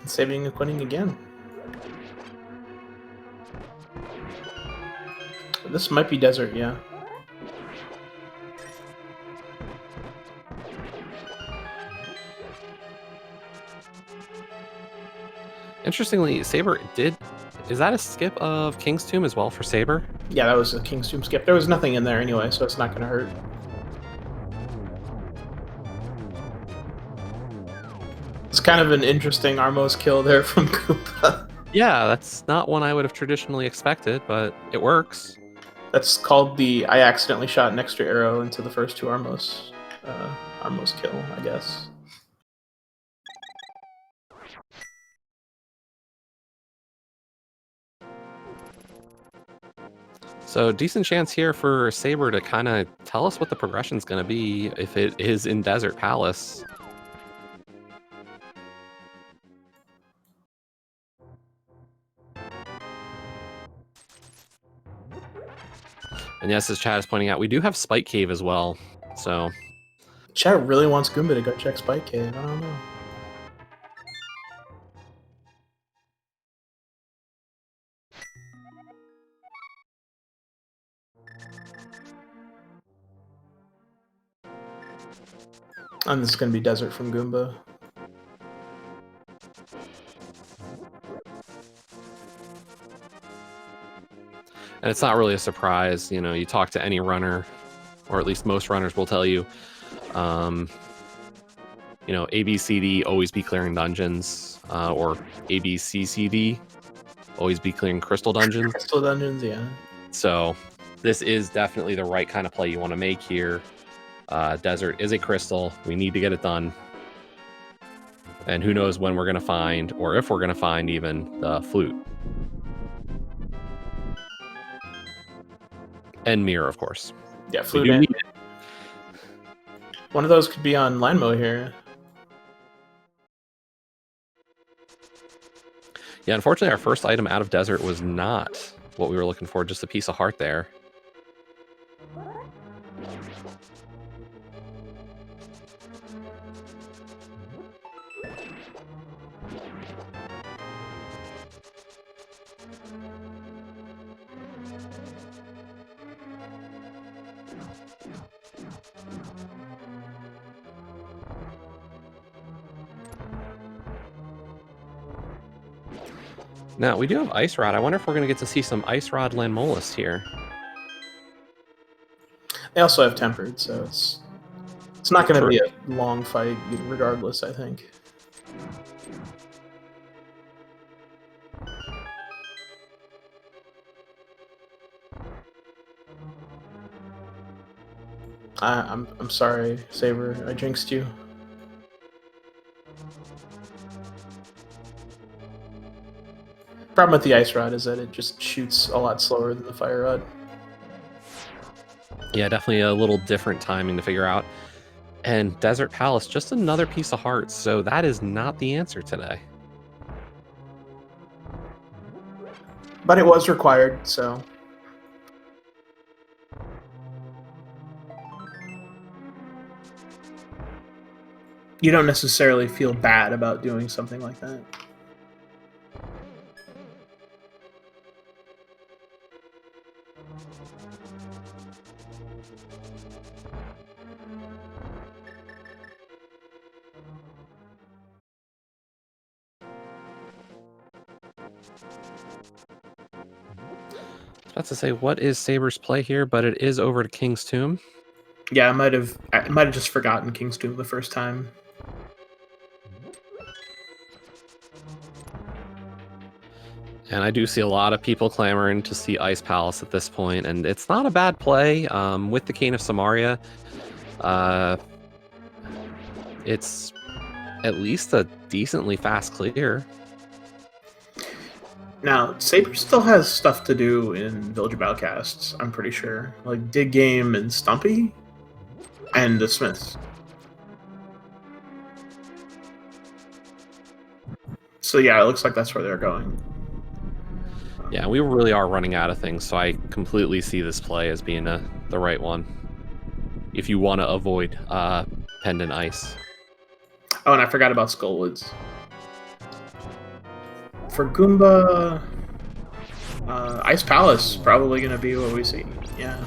Saving and quitting again. This might be desert, yeah. Interestingly, Saber did... Is that a skip of King's Tomb as well for Saber? Yeah, that was a King's Tomb skip. There was nothing in there anyway, so it's not going to hurt. It's kind of an interesting Armos kill there from Goomba. Yeah, that's not one I would have traditionally expected, but it works. That's called the I accidentally shot an extra arrow into the first two Armos kill, I guess. So decent chance here for Saber to kind of tell us what the progression's going to be if it is in Desert Palace. And yes, as Chad is pointing out, we do have Spike Cave as well. So Chad really wants Goomba to go check Spike Cave. I don't know. And this is going to be desert from Goomba. And it's not really a surprise, you know, you talk to any runner, or at least most runners will tell you, you know, ABCD, always be clearing dungeons, or ABCCD, always be clearing crystal dungeons. Crystal dungeons, yeah. So this is definitely the right kind of play you want to make here. Desert is a crystal. We need to get it done. And who knows when we're going to find, or if we're going to find even, the flute. And mirror, of course. Yeah, flute and... One of those could be on Lanmo here. Yeah, unfortunately, our first item out of desert was not what we were looking for, just a piece of heart there. Now, we do have Ice Rod. I wonder if we're going to get to see some Ice Rod Lanmolas here. They also have Tempered, so it's not going to be a long fight regardless, I think. I'm sorry, Saber. I jinxed you. Problem with the Ice Rod is that it just shoots a lot slower than the Fire Rod. Yeah, definitely a little different timing to figure out. And Desert Palace, just another piece of heart, so that is not the answer today. But it was required, so... You don't necessarily feel bad about doing something like that. About to say, what is Saber's play here? But it is over to King's Tomb. Yeah, I might have just forgotten King's Tomb the first time. And I do see a lot of people clamoring to see Ice Palace at this point, and it's not a bad play with the Cane of Samaria. It's at least a decently fast clear. Now, Saber still has stuff to do in Village of Outcasts, I'm pretty sure. Like Dig Game and Stumpy, and the Smiths. So yeah, it looks like that's where they're going. Yeah, we really are running out of things, so I completely see this play as being the right one. If you want to avoid Pendant Ice. Oh, and I forgot about Skullwoods. For Goomba, Ice Palace probably going to be what we see. Yeah.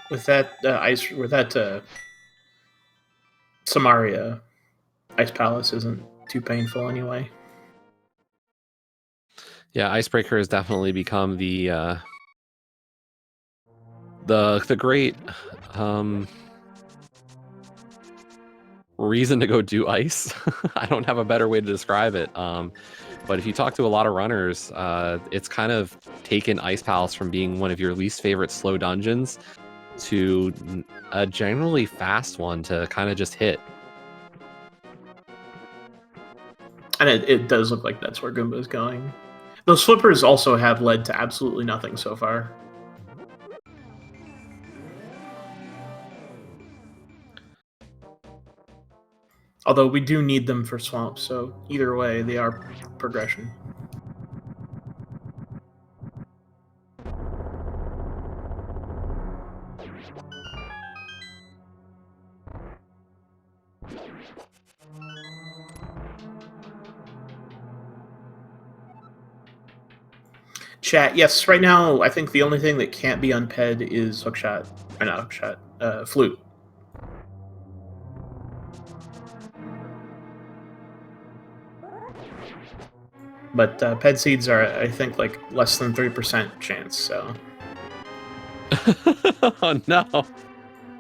With that Samaria, Ice Palace isn't too painful anyway. Yeah, Icebreaker has definitely become the great reason to go do ice. I don't have a better way to describe it. But if you talk to a lot of runners, it's kind of taken Ice Palace from being one of your least favorite slow dungeons to a generally fast one to kind of just hit. And it does look like that's where Goomba is going. Those flippers also have led to absolutely nothing so far. Although we do need them for swamps, so either way, they are progression. Chat, yes, right now, I think the only thing that can't be unped is hookshot. Or not hookshot, flute. But ped seeds are, I think, like less than 3% chance, so. Oh no.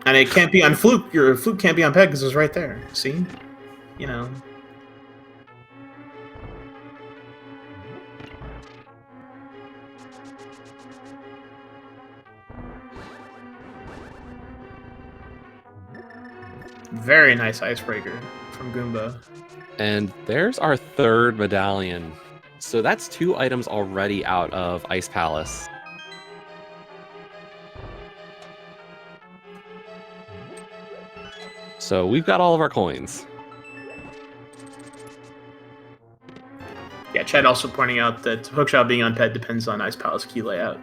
And it can't be on flute. Your flute can't be on ped because it's right there. See? You know. Very nice icebreaker from Goomba. And there's our third medallion. So that's 2 items already out of Ice Palace. So we've got all of our coins. Yeah, Chad also pointing out that hookshot being on ped depends on Ice Palace key layout.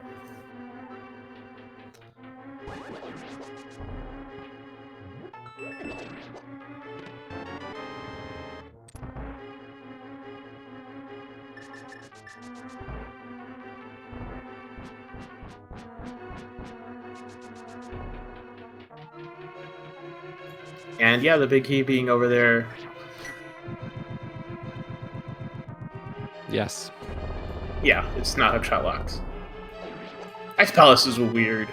And yeah, the big key being over there. Yes. Yeah, it's not hookshot locked. Ice Palace is weird.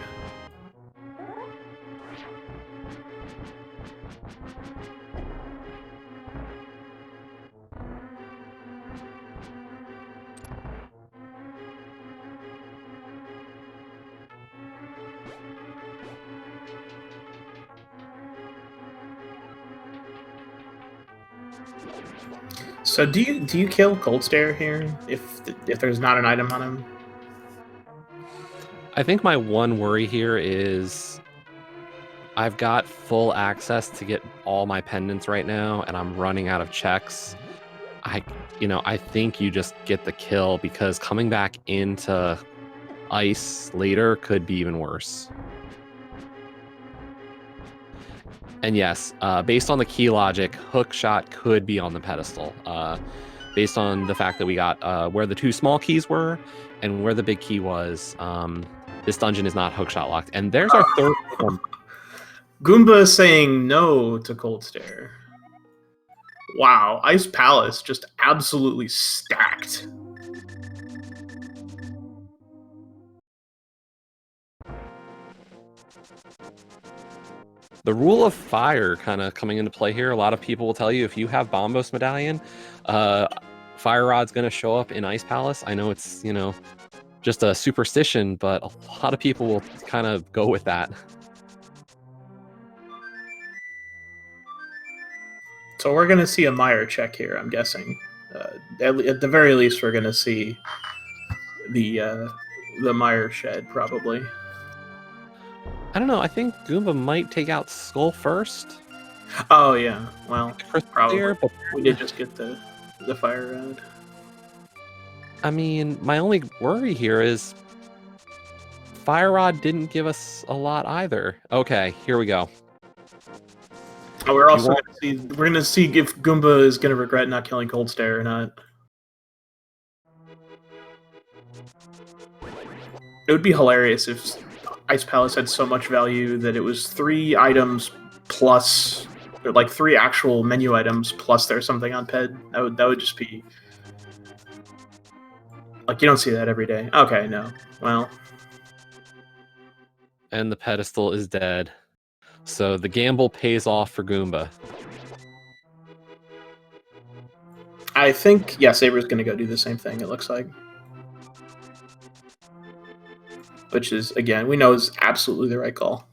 So do you kill Cold Stare here if there's not an item on him? I think my one worry here is I've got full access to get all my pendants right now, and I'm running out of checks. I think you just get the kill because coming back into ice later could be even worse. And yes, based on the key logic, hook shot could be on the pedestal. Based on the fact that we got where the 2 small keys were and where the big key was, this dungeon is not hookshot locked. And there's our third one. Goomba saying no to Cold Stare. Wow, Ice Palace just absolutely stacked. The rule of fire kind of coming into play here. A lot of people will tell you if you have Bombos Medallion, Fire Rod's going to show up in Ice Palace. I know it's, you know, just a superstition, but a lot of people will kind of go with that. So we're going to see a Meyer check here, I'm guessing. At the very least, we're going to see the Meyer shed, probably. I don't know. I think Goomba might take out Skull first. Oh, yeah. Well, probably. Clear, but we did just get the Fire Rod. I mean, my only worry here is Fire Rod didn't give us a lot either. Okay, here we go. Oh, we're also going to see if Goomba is going to regret not killing Cold Stare or not. It would be hilarious if Ice Palace had so much value that it was 3 items plus, like 3 actual menu items plus there's something on Ped. That would just be like, you don't see that every day. Okay, no. Well, and the pedestal is dead. So the gamble pays off for Goomba. I think, yeah, Saber's going to go do the same thing, it looks like. Which is, again, we know is absolutely the right call.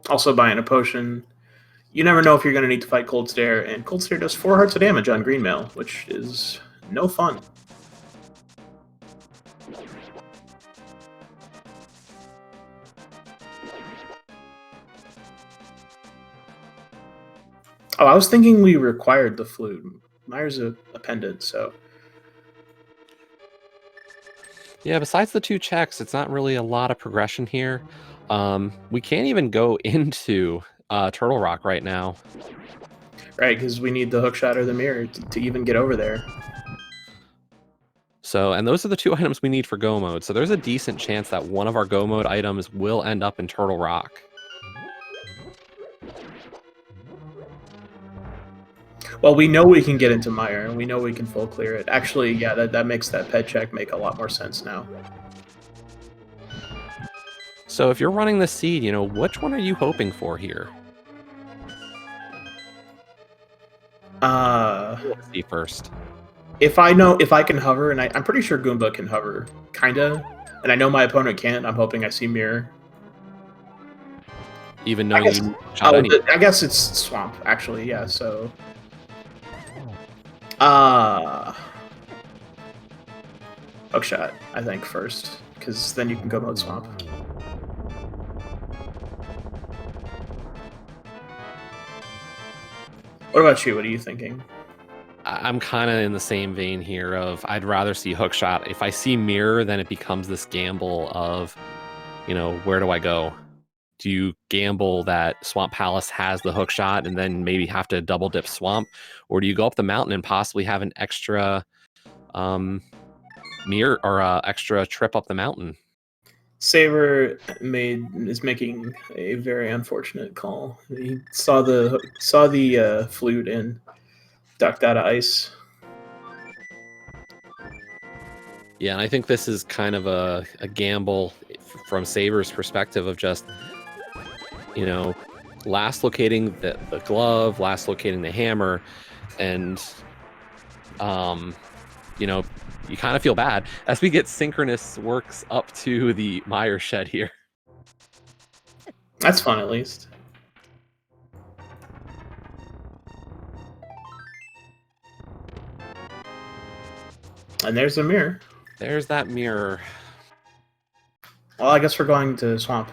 Also buying a potion. You never know if you're going to need to fight Cold Stare, and Cold Stare does 4 hearts of damage on Green Mail, which is no fun. Oh, I was thinking we required the flute. Meyer's a pendant, so... Yeah, besides the 2 checks, it's not really a lot of progression here. We can't even go into Turtle Rock right now. Right, because we need the hookshot or the mirror to even get over there. So, and those are the 2 items we need for Go Mode. So there's a decent chance that one of our Go Mode items will end up in Turtle Rock. Well, we know we can get into Meyer, and we know we can full clear it. Actually, yeah, that makes that pet check make a lot more sense now. So if you're running the seed, you know, which one are you hoping for here? Let's see first. If I can hover, and I'm pretty sure Goomba can hover, kinda, and I know my opponent can't, I'm hoping I see Mirror. Even knowing you shot any. I guess it's Swamp, actually, yeah, so... Hookshot, I think, first, because then you can go mode Swamp. What about you? What are you thinking? I'm kind of in the same vein here of I'd rather see Hookshot. If I see Mirror, then it becomes this gamble of, you know, where do I go? Do you gamble that Swamp Palace has the Hookshot and then maybe have to double dip Swamp? Or do you go up the mountain and possibly have an extra mirror or extra trip up the mountain? Saber is making a very unfortunate call. He saw the flute and ducked out of ice. Yeah, and I think this is kind of a gamble from Saber's perspective of just, you know, last locating the glove, last locating the hammer, and you know, you kind of feel bad as we get synchronous works up to the Meyer shed here. That's fun, at least. And there's the mirror. There's that mirror. Well, I guess we're going to Swamp.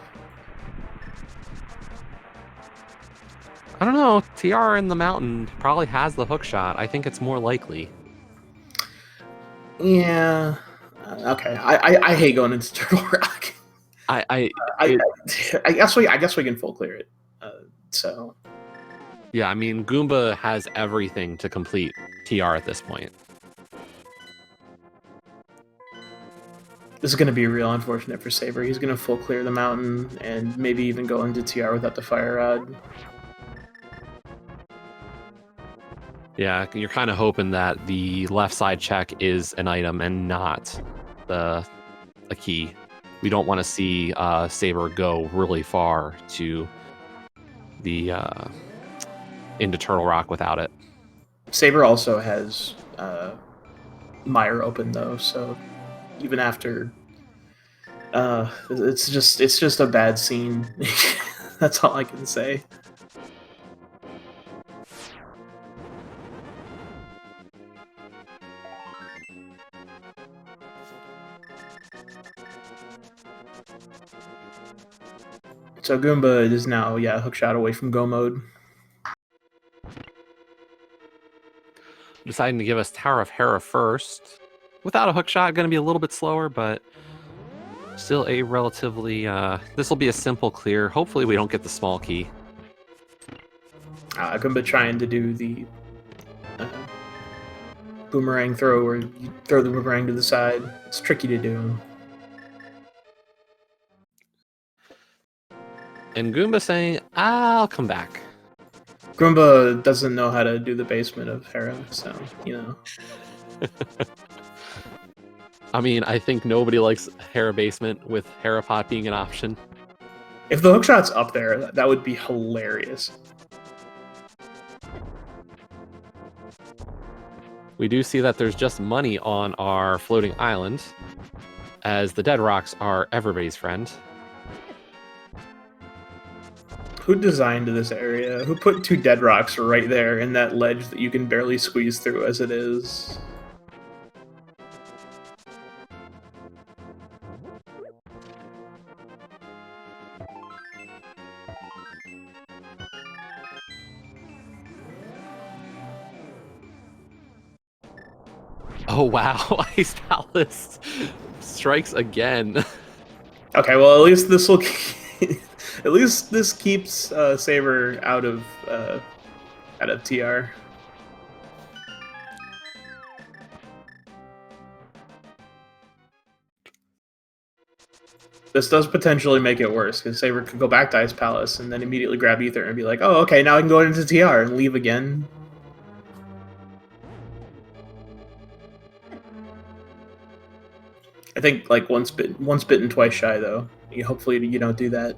I don't know. TR in the mountain probably has the hook shot. I think it's more likely. Yeah. Okay. I hate going into Turtle Rock. I guess we can full clear it. So. Yeah, I mean, Goomba has everything to complete TR at this point. This is going to be real unfortunate for Saber. He's going to full clear the mountain and maybe even go into TR without the Fire Rod. Yeah, you're kind of hoping that the left side check is an item and not a key. We don't want to see Saber go really far to the into Turtle Rock without it. Saber also has Mire open though, so even after, it's just a bad scene. That's all I can say. So Goomba is now, hookshot away from go mode. Deciding to give us Tower of Hera first. Without a hookshot, going to be a little bit slower, but still a relatively... this will be a simple clear. Hopefully we don't get the small key. Goomba trying to do the boomerang throw, where you throw the boomerang to the side. It's tricky to do. And Goomba saying, I'll come back. Goomba doesn't know how to do the basement of Hera, so, you know. I mean, I think nobody likes Hera basement with Hera pot being an option. If the hookshot's up there, that would be hilarious. We do see that there's just money on our floating island, as the dead rocks are everybody's friend. Who designed this area? Who put 2 dead rocks right there in that ledge that you can barely squeeze through as it is? Oh wow, Ice Palace strikes again. Okay, well at least this will at least this keeps Saber out of TR. This does potentially make it worse, because Saber could go back to Ice Palace and then immediately grab Ether and be like, oh, okay, now I can go into TR and leave again. I think like once bitten, twice shy though. Hopefully you don't do that.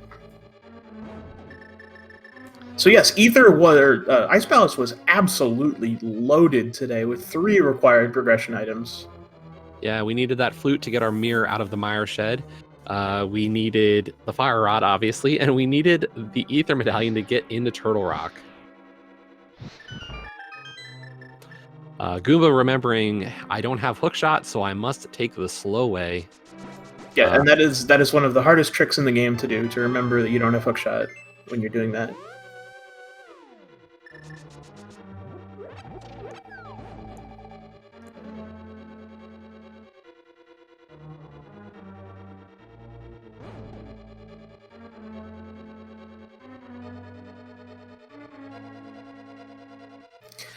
So yes, Ice Palace was absolutely loaded today with 3 required progression items. Yeah, we needed that flute to get our mirror out of the mire shed. We needed the fire rod, obviously, and we needed the ether medallion to get into Turtle Rock. Goomba remembering, I don't have hookshot, so I must take the slow way. Yeah, and that is one of the hardest tricks in the game to do, to remember that you don't have hookshot when you're doing that.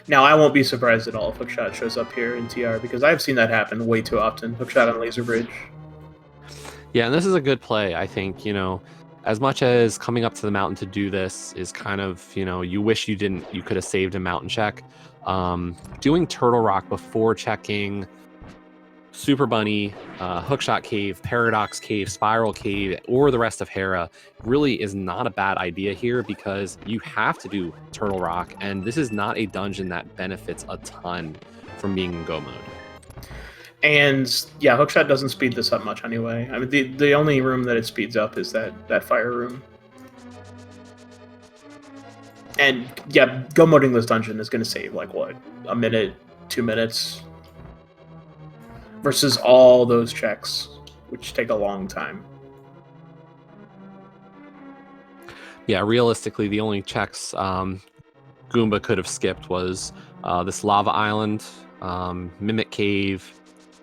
Now, I won't be surprised at all if hookshot shows up here in TR, because I've seen that happen way too often. Hookshot on Laser Bridge. Yeah, and this is a good play, I think. As much as coming up to the mountain to do this is kind of, you wish you could have saved a mountain check. Doing Turtle Rock before checking Super Bunny, Hookshot Cave, Paradox Cave, Spiral Cave, or the rest of Hera really is not a bad idea here, because you have to do Turtle Rock, and this is not a dungeon that benefits a ton from being in go mode. And yeah, hookshot doesn't speed this up much anyway. I mean, the only room that it speeds up is that fire room. And yeah, go moding this dungeon is going to save like what, a minute, 2 minutes, versus all those checks, which take a long time. Yeah, realistically, the only checks Goomba could have skipped was this lava island, Mimic Cave,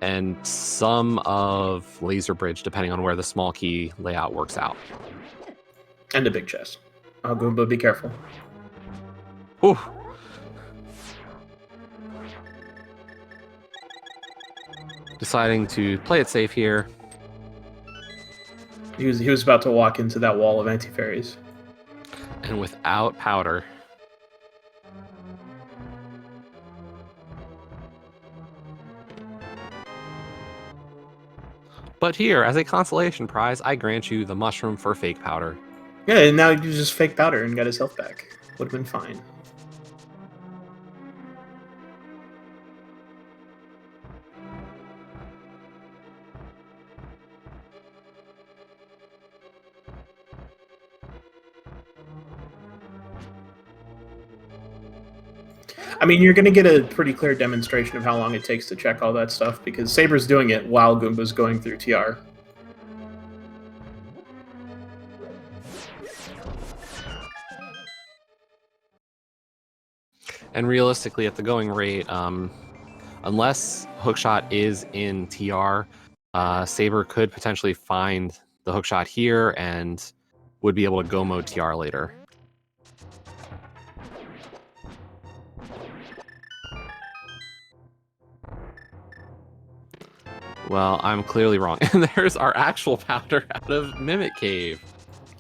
and some of Laser Bridge, depending on where the small key layout works out. And the big chest. Oh, Goomba, be careful. Ooh. Deciding to play it safe here. He was about to walk into that wall of anti-fairies. And without powder. But here, as a consolation prize, I grant you the mushroom for fake powder. Yeah, and now you just fake powder and got his health back. Would have been fine. I mean, you're going to get a pretty clear demonstration of how long it takes to check all that stuff, because Saber's doing it while Goomba's going through TR. And realistically, at the going rate, unless hookshot is in TR, Saber could potentially find the hookshot here and would be able to go mode TR later. Well, I'm clearly wrong. And there's our actual powder out of Mimic Cave.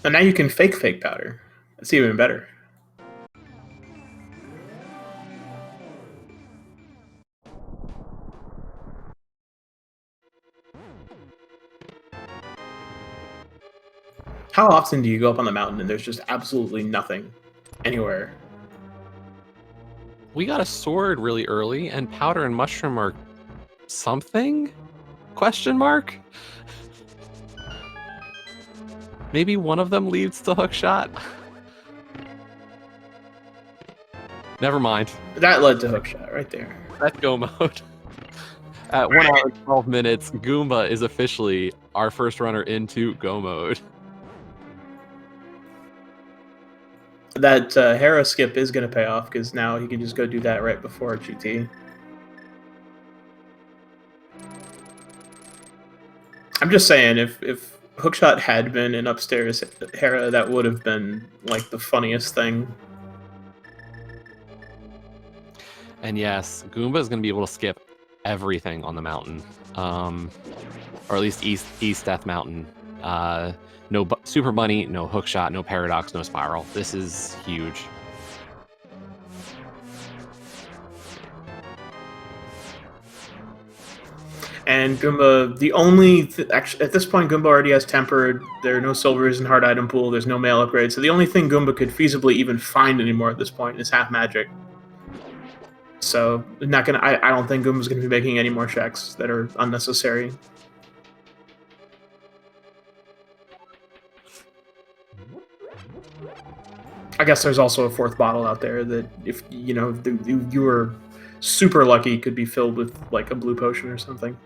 And now you can fake powder. That's even better. How often do you go up on the mountain and there's just absolutely nothing anywhere? We got a sword really early, and powder and mushroom are something? Question mark? Maybe one of them leads to hookshot? Never mind. That led to hookshot right there. Let's go mode. At 1 hour and 12 minutes, Goomba is officially our first runner into go mode. That Hera skip is going to pay off, because now he can just go do that right before GT. I'm just saying, if hookshot had been an upstairs Hera, that would have been like the funniest thing. And yes, Goomba is going to be able to skip everything on the mountain, or at least East Death Mountain. No Super Bunny, no hookshot, no paradox, no spiral. This is huge. And Goomba, actually, at this point, Goomba already has Tempered. There are no silvers in Hard Item Pool. There's no mail upgrade. So the only thing Goomba could feasibly even find anymore at this point is Half Magic. So not gonna. I don't think Goomba's gonna be making any more checks that are unnecessary. I guess there's also a fourth bottle out there that, if you were super lucky, could be filled with like a blue potion or something.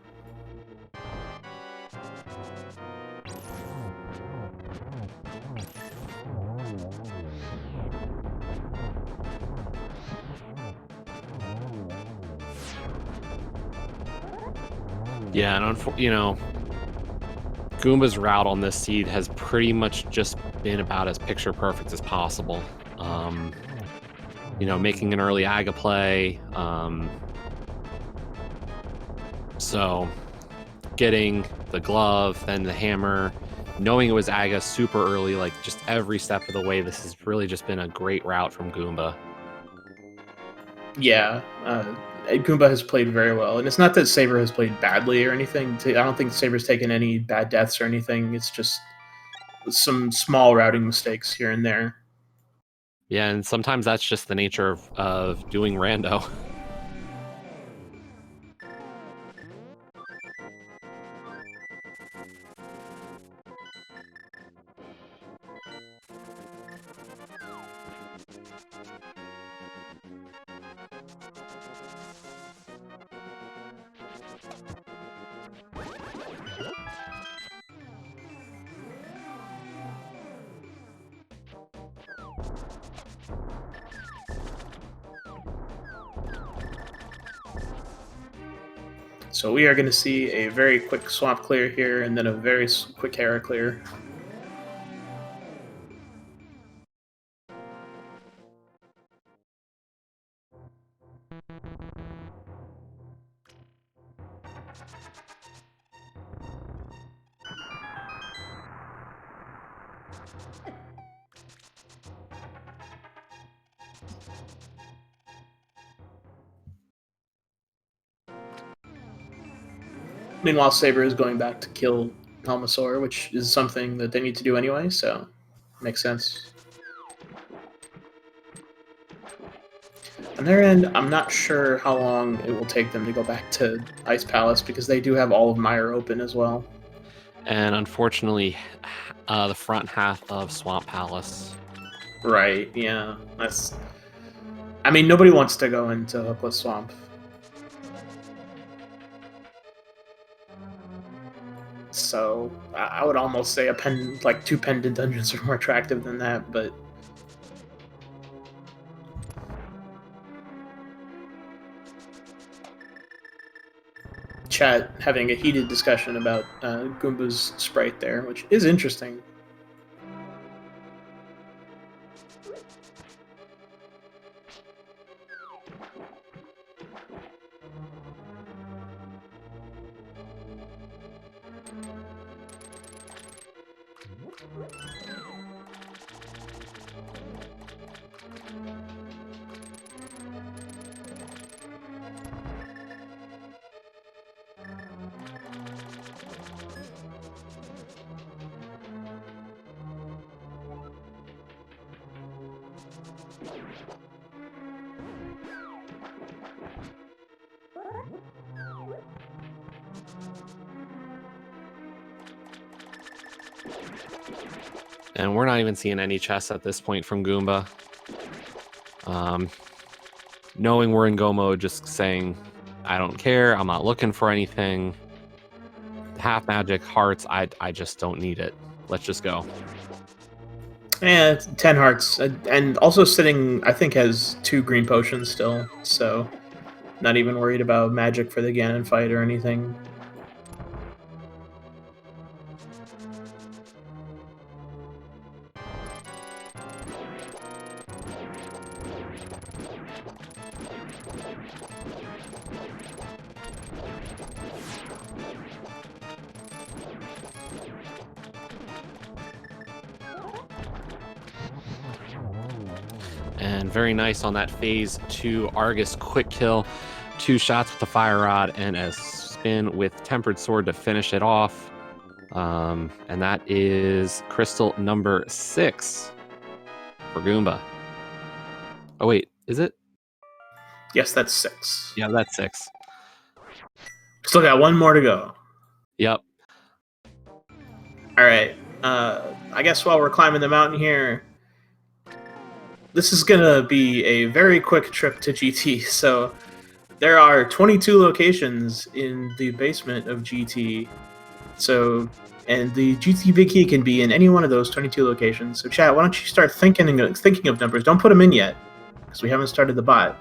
Yeah, and Goomba's route on this seed has pretty much just been about as picture perfect as possible. Making an early Aga play. So getting the glove, then the hammer, knowing it was Aga super early, like just every step of the way, this has really just been a great route from Goomba. Yeah, Goomba has played very well, and it's not that Saber has played badly or anything. I don't think Saber's taken any bad deaths or anything. It's just some small routing mistakes here and there. Yeah, and sometimes that's just the nature of doing rando. So we are going to see a very quick swamp clear here, and then a very quick Hera clear. Meanwhile, Saber is going back to kill Helmasaur, which is something that they need to do anyway, so makes sense. On their end, I'm not sure how long it will take them to go back to Ice Palace because they do have all of Mire open as well. And unfortunately, the front half of Swamp Palace. Right, yeah. That's. I mean, nobody wants to go into Hookless Swamp. So I would almost say like 2 pendant dungeons are more attractive than that, but chat having a heated discussion about Goomba's sprite there, which is interesting. And we're not even seeing any chests at this point from Goomba. Knowing we're in go mode, just saying, I don't care, I'm not looking for anything. Half magic, hearts, I just don't need it. Let's just go. Yeah, it's 10 hearts. And also sitting, I think, has 2 green potions still, so not even worried about magic for the Ganon fight or anything. And very nice on that phase 2 Argus quick kill. 2 shots with the fire rod and a spin with tempered sword to finish it off. And that is crystal number 6 for Goomba. Oh wait, is it? Yes, that's 6. Yeah, that's 6. Still got 1 more to go. Yep. All right. I guess while we're climbing the mountain here, this is gonna be a very quick trip to GT. So there are 22 locations in the basement of GT. So, and the GT Big Key can be in any one of those 22 locations. So, chat, why don't you start thinking of numbers? Don't put them in yet, because we haven't started the bot.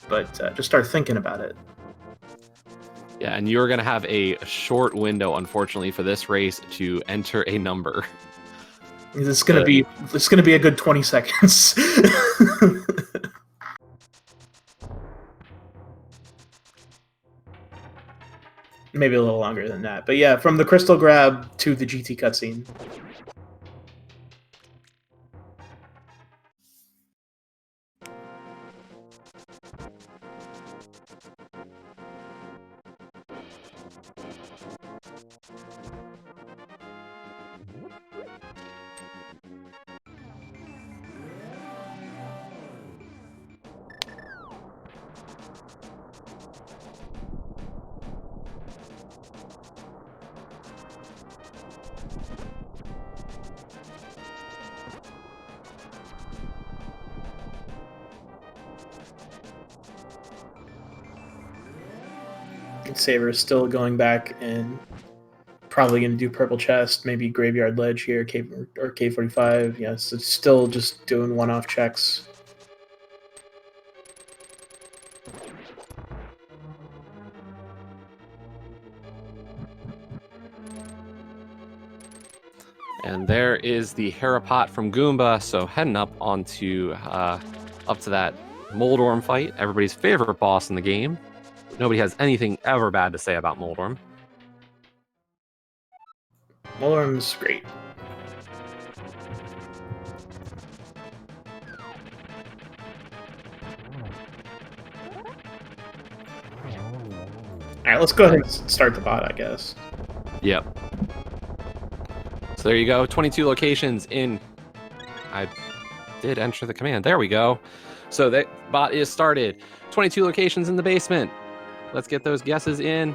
But just start thinking about it. Yeah, and you're going to have a short window, unfortunately, for this race to enter a number. It's gonna be a good 20 seconds. Maybe a little longer than that. But yeah, from the crystal grab to the GT cutscene. Saber is still going back and probably going to do purple chest, maybe graveyard ledge here, or K45. Yes, it's still just doing one-off checks. And there is the Harapot from Goomba. So heading up onto up to that Moldorm fight, everybody's favorite boss in the game. Nobody has anything ever bad to say about Moldorm. Moldorm's great. All right, let's go ahead and start the bot, I guess. Yep. So there you go. 22 locations in. I did enter the command. There we go. So that bot is started. 22 locations in the basement. Let's get those guesses in.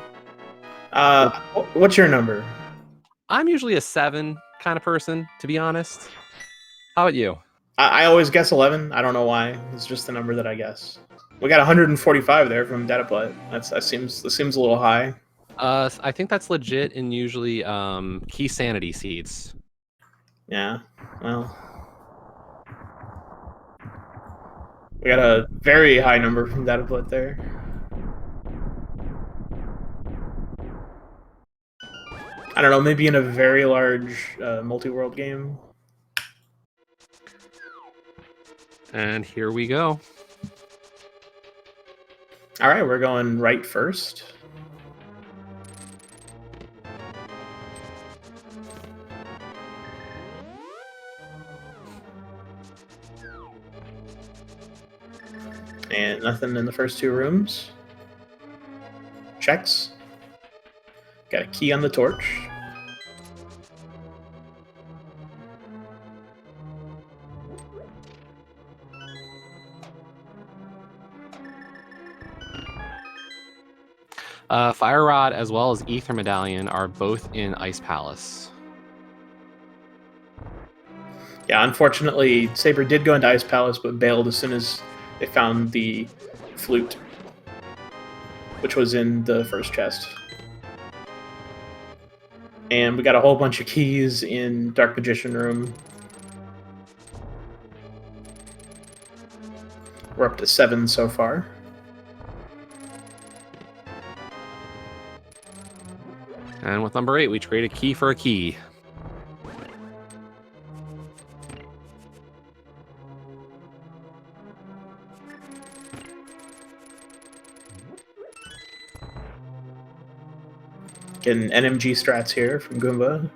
What's your number? I'm usually a 7 kind of person, to be honest. How about you? I always guess 11. I don't know why. It's just the number that I guess. We got 145 there from DataPlat. That seems a little high. I think that's legit in usually key sanity seeds. Yeah. Well, we got a very high number from DataPlat there. I don't know. Maybe in a very large multi-world game. And here we go. All right, we're going right first. And nothing in the first 2 rooms. Checks. Got a key on the torch. Fire Rod as well as Ether Medallion are both in Ice Palace. Yeah, unfortunately, Saber did go into Ice Palace, but bailed as soon as they found the flute, which was in the first chest. And we got a whole bunch of keys in Dark Magician Room. We're up to 7 so far. And with number 8, we trade a key for a key. Getting NMG strats here from Goomba.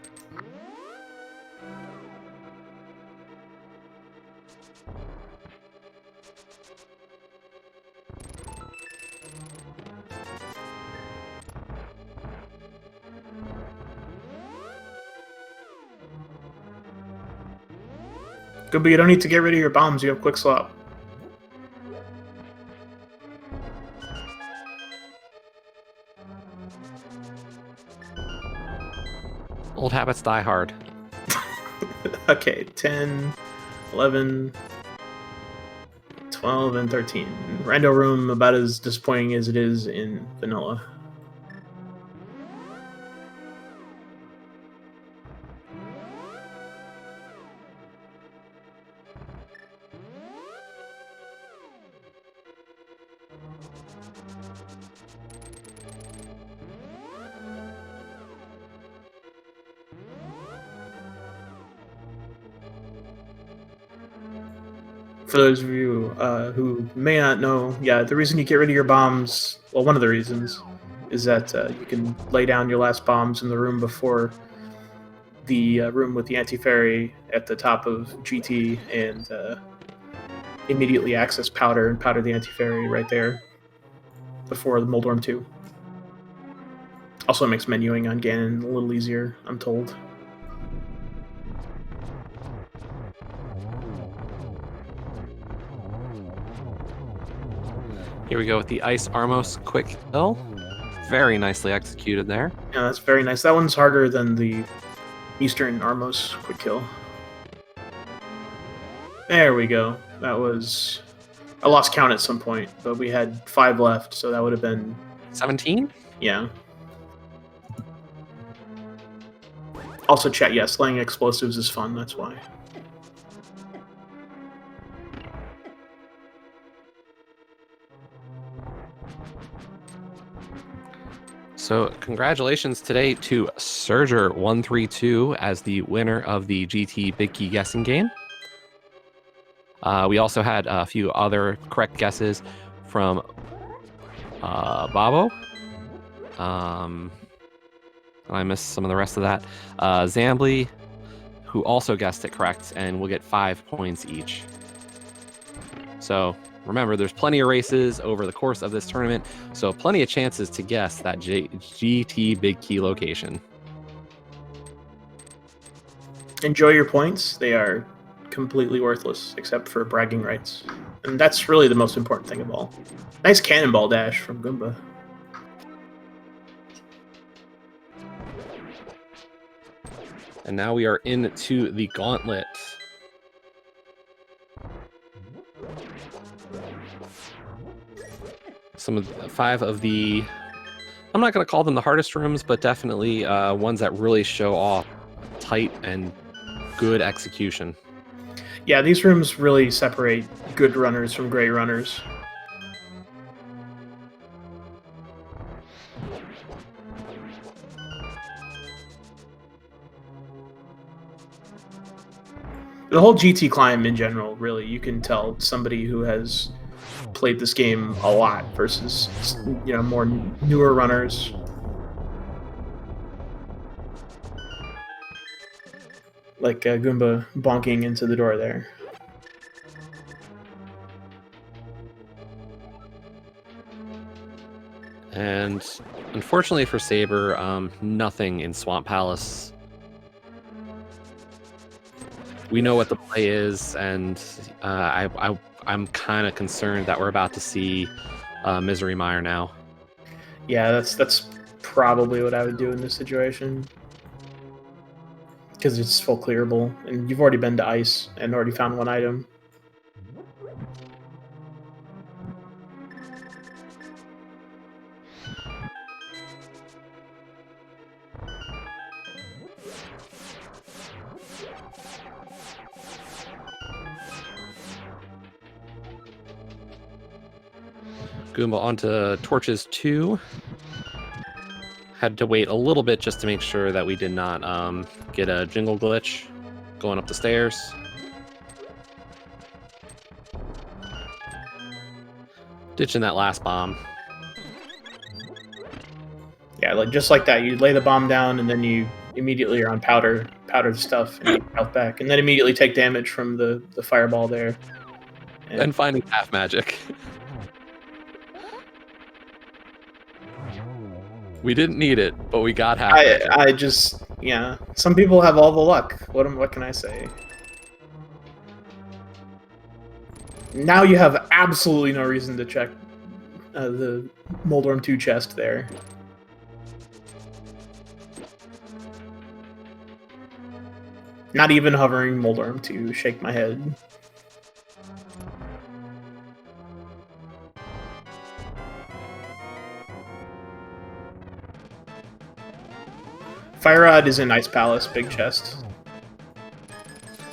Goomba, you don't need to get rid of your bombs. You have quick swap. Old habits die hard. Okay, 10, 11, 12, and 13. Rando Room about as disappointing as it is in vanilla. For those of you who may not know, yeah, the reason you get rid of your bombs, well, one of the reasons, is that you can lay down your last bombs in the room before the room with the anti-fairy at the top of GT and immediately access powder and powder the anti-fairy right there before the Mold Worm 2. Also makes menuing on Ganon a little easier, I'm told. Here we go with the Ice Armos quick kill. Very nicely executed there. Yeah, that's very nice. That one's harder than the Eastern Armos quick kill. There we go. That was... I lost count at some point, but we had 5 left, so that would have been... 17? Yeah. Also, chat, yes, slaying explosives is fun, that's why. So congratulations today to Surger132 as the winner of the GT Big Key guessing game. We also had a few other correct guesses from Babo. I missed some of the rest of that. Zambly, who also guessed it correct, and will get 5 points each. So Remember, there's plenty of races over the course of this tournament, so plenty of chances to guess that GT Big Key location. Enjoy your points. They are completely worthless, except for bragging rights. And that's really the most important thing of all. Nice cannonball dash from Goomba. And now we are into the gauntlet. Some of 5 of the, I'm not going to call them the hardest rooms, but definitely ones that really show off tight and good execution. Yeah, these rooms really separate good runners from great runners. The whole GT climb in general, really, you can tell somebody who has played this game a lot versus, more newer runners. Like Goomba bonking into the door there. And unfortunately for Saber, nothing in Swamp Palace. We know what the play is, and I'm kind of concerned that we're about to see Misery Mire now. Yeah, that's probably what I would do in this situation. Because it's full clearable, and you've already been to ice and already found one item. Goomba onto Torches 2. Had to wait a little bit just to make sure that we did not get a jingle glitch going up the stairs. Ditching that last bomb. Yeah, just like that. You lay the bomb down, and then you immediately are on powdered stuff, and you health back, and then immediately take damage from the fireball there. And finding half magic. We didn't need it, but we got half magic. I just, yeah. Some people have all the luck. What can I say? Now you have absolutely no reason to check the Moldorm 2 chest there. Not even hovering Moldorm to shake my head. Fire Rod is in Ice Palace, big chest.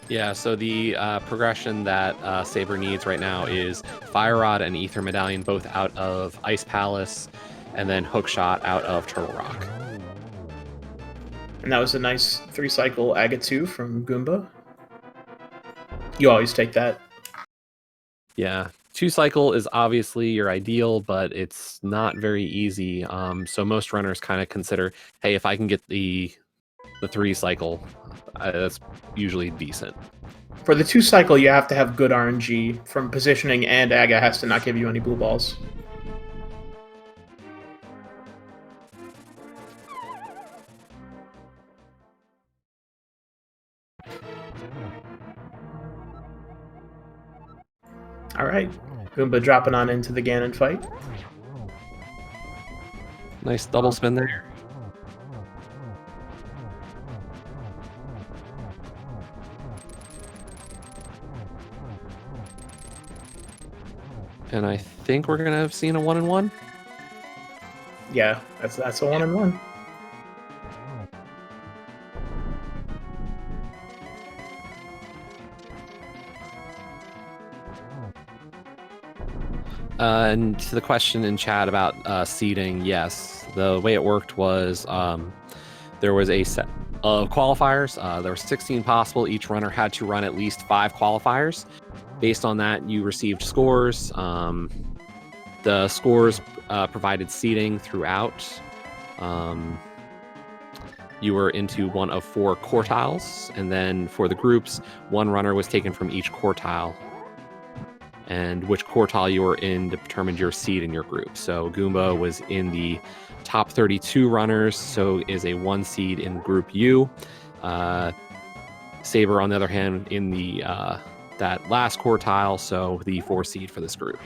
Yeah, so the progression that Saber needs right now is Fire Rod and Ether Medallion, both out of Ice Palace, and then Hookshot out of Turtle Rock. And that was a nice 3-cycle Agatu from Goomba. You always take that. Yeah, 2-cycle is obviously your ideal, but it's not very easy. So most runners kind of consider, hey, if I can get the 3-cycle, that's usually decent. For the 2-cycle, you have to have good RNG from positioning, and Aga has to not give you any blue balls. Alright, Goomba dropping on into the Ganon fight. Nice double spin there. And I think we're going to have seen a 1-in-1. Yeah, that's a 1-in-1. And to the question in chat about seeding, yes, the way it worked was there was a set of qualifiers. There were 16 possible. Each runner had to run at least 5 qualifiers. Based on that, you received scores. The scores provided seeding throughout. You were into one of 4 quartiles, and then for the groups, 1 runner was taken from each quartile. and which quartile you were in determined your seed in your group. So Goomba was in the top 32 runners, so is a 1 seed in Group U. Saber, on the other hand, in the that last quartile, so the 4 seed for this group.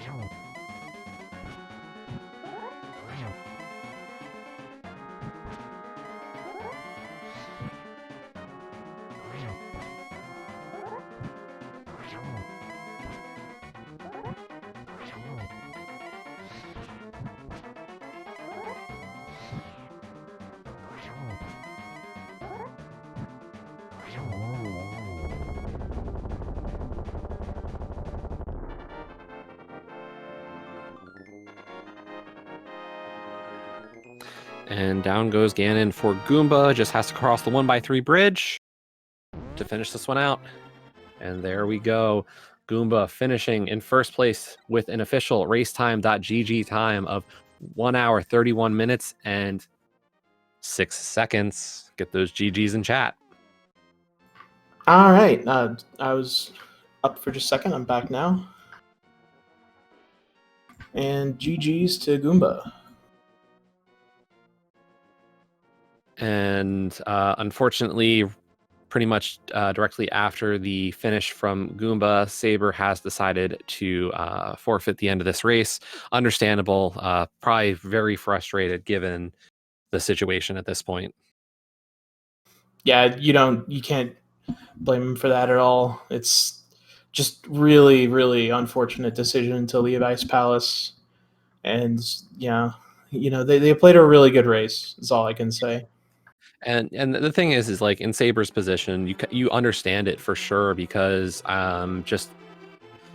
And down goes Ganon for Goomba. Just has to cross the 1x3 bridge to finish this one out. And there we go. Goomba finishing in first place with an official racetime.gg time of 1 hour, 31 minutes, and 6 seconds. Get those GGs in chat. All right. I was up for just a second. I'm back now. And GG's to Goomba. And unfortunately, pretty much directly after the finish from Goomba, Saber has decided to forfeit the end of this race. Understandable, probably very frustrated given the situation at this point. Yeah, you can't blame him for that at all. It's just really, really unfortunate decision to leave Ice Palace. And yeah, they played a really good race, is all I can say. And the thing is like in Saber's position, you understand it for sure, because just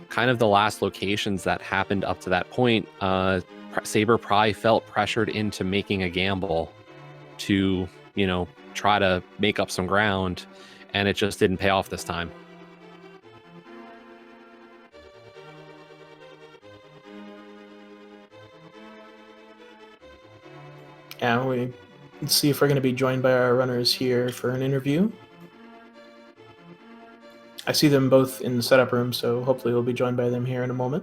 kind of the last locations that happened up to that point, Saber probably felt pressured into making a gamble to, try to make up some ground, and it just didn't pay off this time. Yeah, let's see if we're going to be joined by our runners here for an interview. I see them both in the setup room, so hopefully we'll be joined by them here in a moment.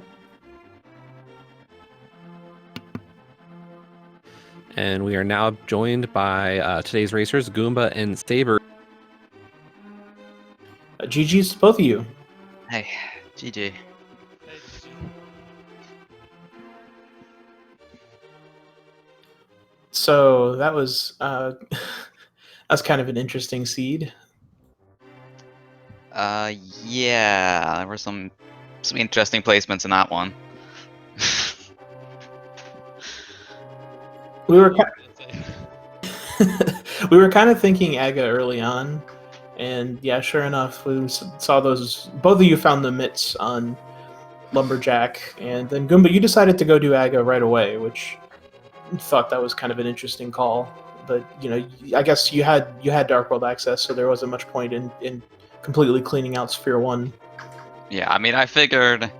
And we are now joined by today's racers, Goomba and Saber. GG's to both of you. Hey, GG. So that was that's kind of an interesting seed. Yeah, there were some interesting placements in that one. We were we were kind of thinking Aga early on, and yeah, sure enough, we saw those. Both of you found the mitts on Lumberjack, and then Goomba, you decided to go do Aga right away, which thought that was kind of an interesting call. But I guess you had Dark World access, so there wasn't much point in completely cleaning out Sphere 1. Yeah, I mean, I figured,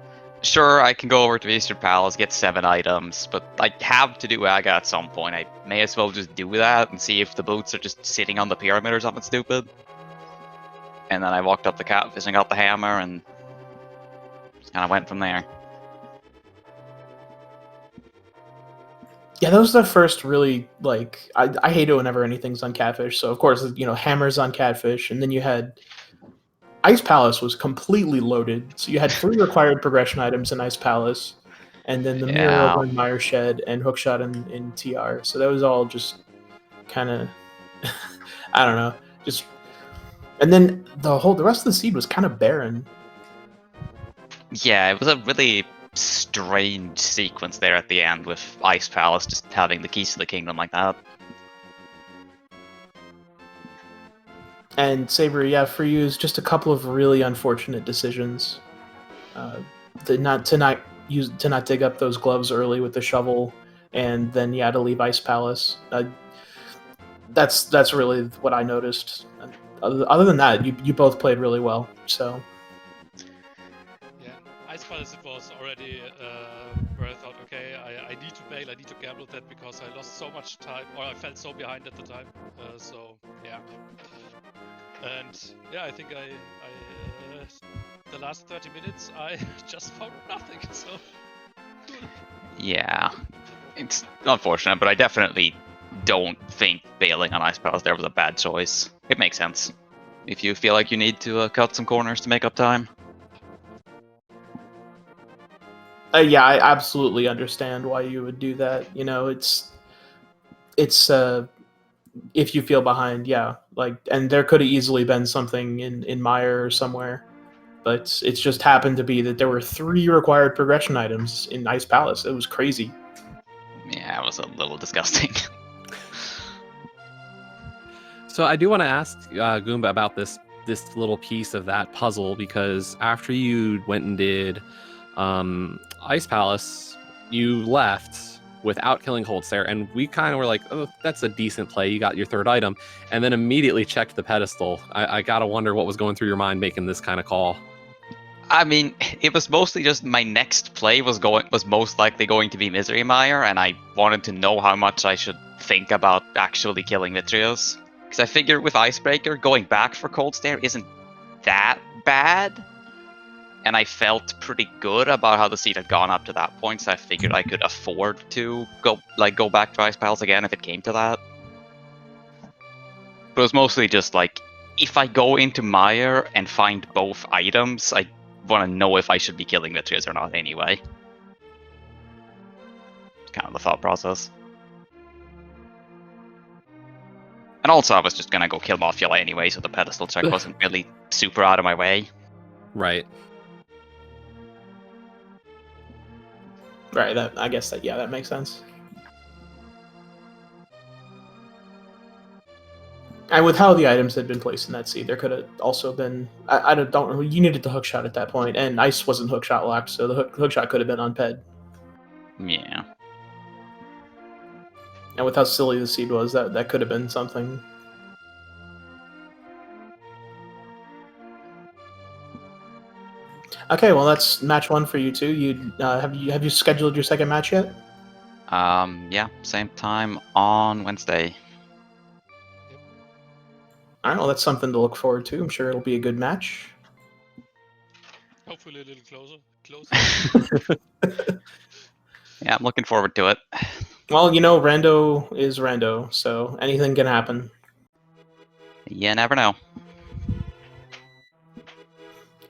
sure, I can go over to Eastern Palace, get 7 items, but I have to do Aga at some point. I may as well just do that and see if the boots are just sitting on the pyramid or something stupid. And then I walked up the catfish and got the hammer, and just kind of went from there. Yeah, that was the first really, like, I hate it whenever anything's on Catfish. So, of course, Hammer's on Catfish. And then you had Ice Palace was completely loaded. So you had 3 required progression items in Ice Palace. And then the mirror over in Mire Shed and Hookshot in TR. So that was all just kind of, I don't know. Just, and then the rest of the seed was kind of barren. Yeah, it was a really strange sequence there at the end with Ice Palace just having the keys to the kingdom like that. And Saber, yeah, for you is just a couple of really unfortunate decisions. To not dig up those gloves early with the shovel, and then to leave Ice Palace. That's really what I noticed. Other than that, you both played really well. So. Yeah, Ice Palace, it was already where I thought, okay, I need to bail, I need to gamble that because I lost so much time, or I felt so behind at the time. So yeah, and yeah, I think I the last 30 minutes, I just found nothing. So Yeah, it's unfortunate, but I definitely don't think bailing on Ice Palace there was a bad choice. It makes sense if you feel like you need to cut some corners to make up time. Yeah, I absolutely understand why you would do that. You know, it's if you feel behind, yeah, like, and there could have easily been something in Meyer or somewhere, but it's just happened to be that there were 3 required progression items in Ice Palace. It was crazy. Yeah, it was a little disgusting. So I do want to ask Goomba about this little piece of that puzzle, because after you went and did Ice Palace, you left without killing Cold Stare, and we kind of were like, oh, that's a decent play. You got your 3rd item, and then immediately checked the pedestal. I gotta wonder what was going through your mind making this kind of call. I mean, it was mostly just my next play was most likely going to be Misery Mire, and I wanted to know how much I should think about actually killing Vitrios. Because I figured with Icebreaker, going back for Cold Stare isn't that bad. And I felt pretty good about how the seed had gone up to that point, so I figured I could afford to go back to Ice Palace again if it came to that. But it was mostly just like, if I go into Mire and find both items, I want to know if I should be killing Vitrios or not anyway. It's kind of the thought process. And also, I was just gonna go kill Mothula anyway, so the pedestal check wasn't really super out of my way. Right. Right. I guess that makes sense. And with how the items had been placed in that seed, there could have also been I don't know. You needed the hookshot at that point, and Ice wasn't hookshot locked, so the hookshot could have been on Ped. Yeah. And with how silly the seed was, that could have been something. Okay, well that's match 1 for you two. You have you scheduled your second match yet? Yeah, same time on Wednesday. All right, well that's something to look forward to. I'm sure it'll be a good match. hopefully a little closer. Yeah, I'm looking forward to it. Well, you know, Rando is Rando, so anything can happen. You never know.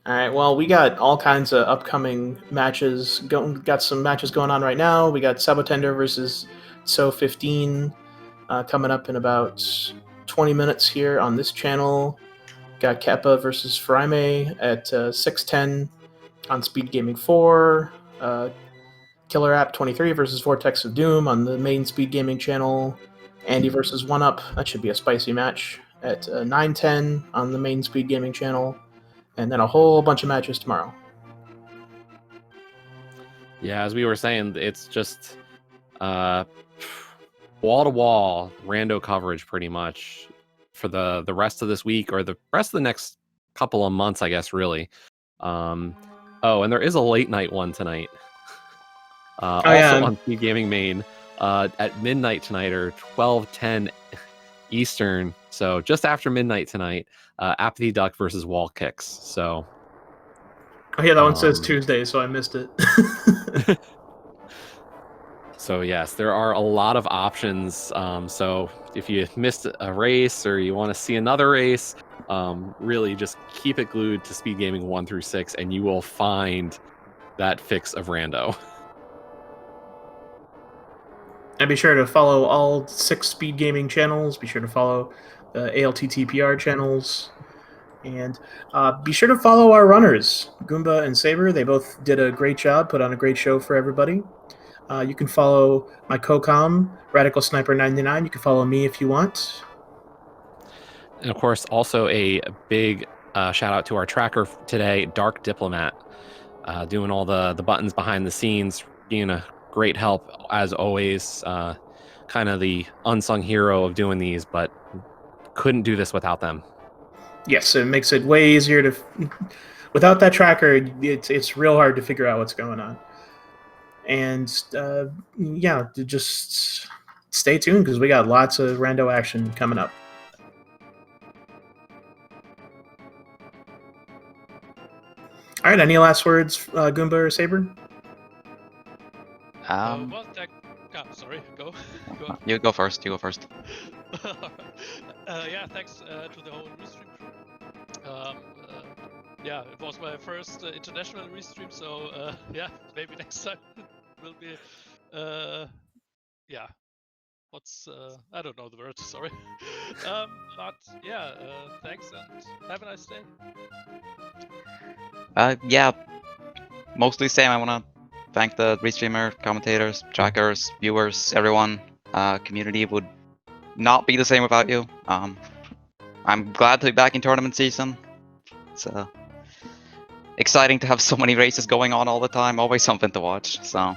All right, well, we got all kinds of upcoming matches. Got some matches going on right now. We got Sabotender versus So15 coming up in about 20 minutes here on this channel. Got Keppa versus Fraime at 6:10 on SpeedGaming 4. Killer App 23 versus Vortex of Doom on the main SpeedGaming channel. Andy versus 1UP. That should be a spicy match at 9:10 on the main SpeedGaming channel. And then a whole bunch of matches tomorrow. Yeah, as we were saying, it's just wall-to-wall rando coverage pretty much for the rest of this week, or the rest of the next couple of months, I guess, really. Oh, and there is a late night one tonight. Also yeah. on Speed Gaming Main at midnight tonight, or 12:10 Eastern. So just after midnight tonight, Apathy Duck versus Wall Kicks. So Oh yeah, that one says Tuesday, so I missed it. So yes, there are a lot of options. So if you missed a race or you want to see another race, really just keep it glued to Speed Gaming 1 through 6, and you will find that fix of rando. And be sure to follow all 6 Speed Gaming channels. Be sure to follow the ALTTPR channels. And be sure to follow our runners, Goomba and Saber. They both did a great job, put on a great show for everybody. You can follow my co-com, Radical Sniper 99. You can follow me if you want. And of course, also a big shout out to our tracker today, Dark Diplomat, doing all the buttons behind the scenes, being a great help as always. Kind of the unsung hero of doing these, but couldn't do this without them. Yes, it makes it way easier to. Without that tracker, it's real hard to figure out what's going on. And yeah, just stay tuned because we got lots of rando action coming up. All right. Any last words, Goomba or Saber? Well, sorry, go. Go on. You go first. You go first. Yeah, thanks to the whole restream crew. Yeah, it was my first international restream, so yeah, maybe next time it will be. Yeah, what's I don't know the word. Sorry. But yeah, thanks and have a nice day. Yeah, mostly same. I want to thank the restreamer, commentators, trackers, viewers, everyone. Community would not be the same without you. I'm glad to be back in tournament season. It's exciting to have so many races going on all the time. Always something to watch. So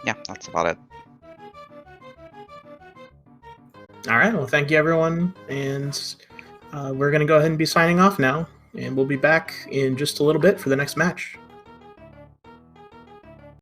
yeah, that's about it. All right. Well, thank you, everyone. And we're going to go ahead and be signing off now. And we'll be back in just a little bit for the next match.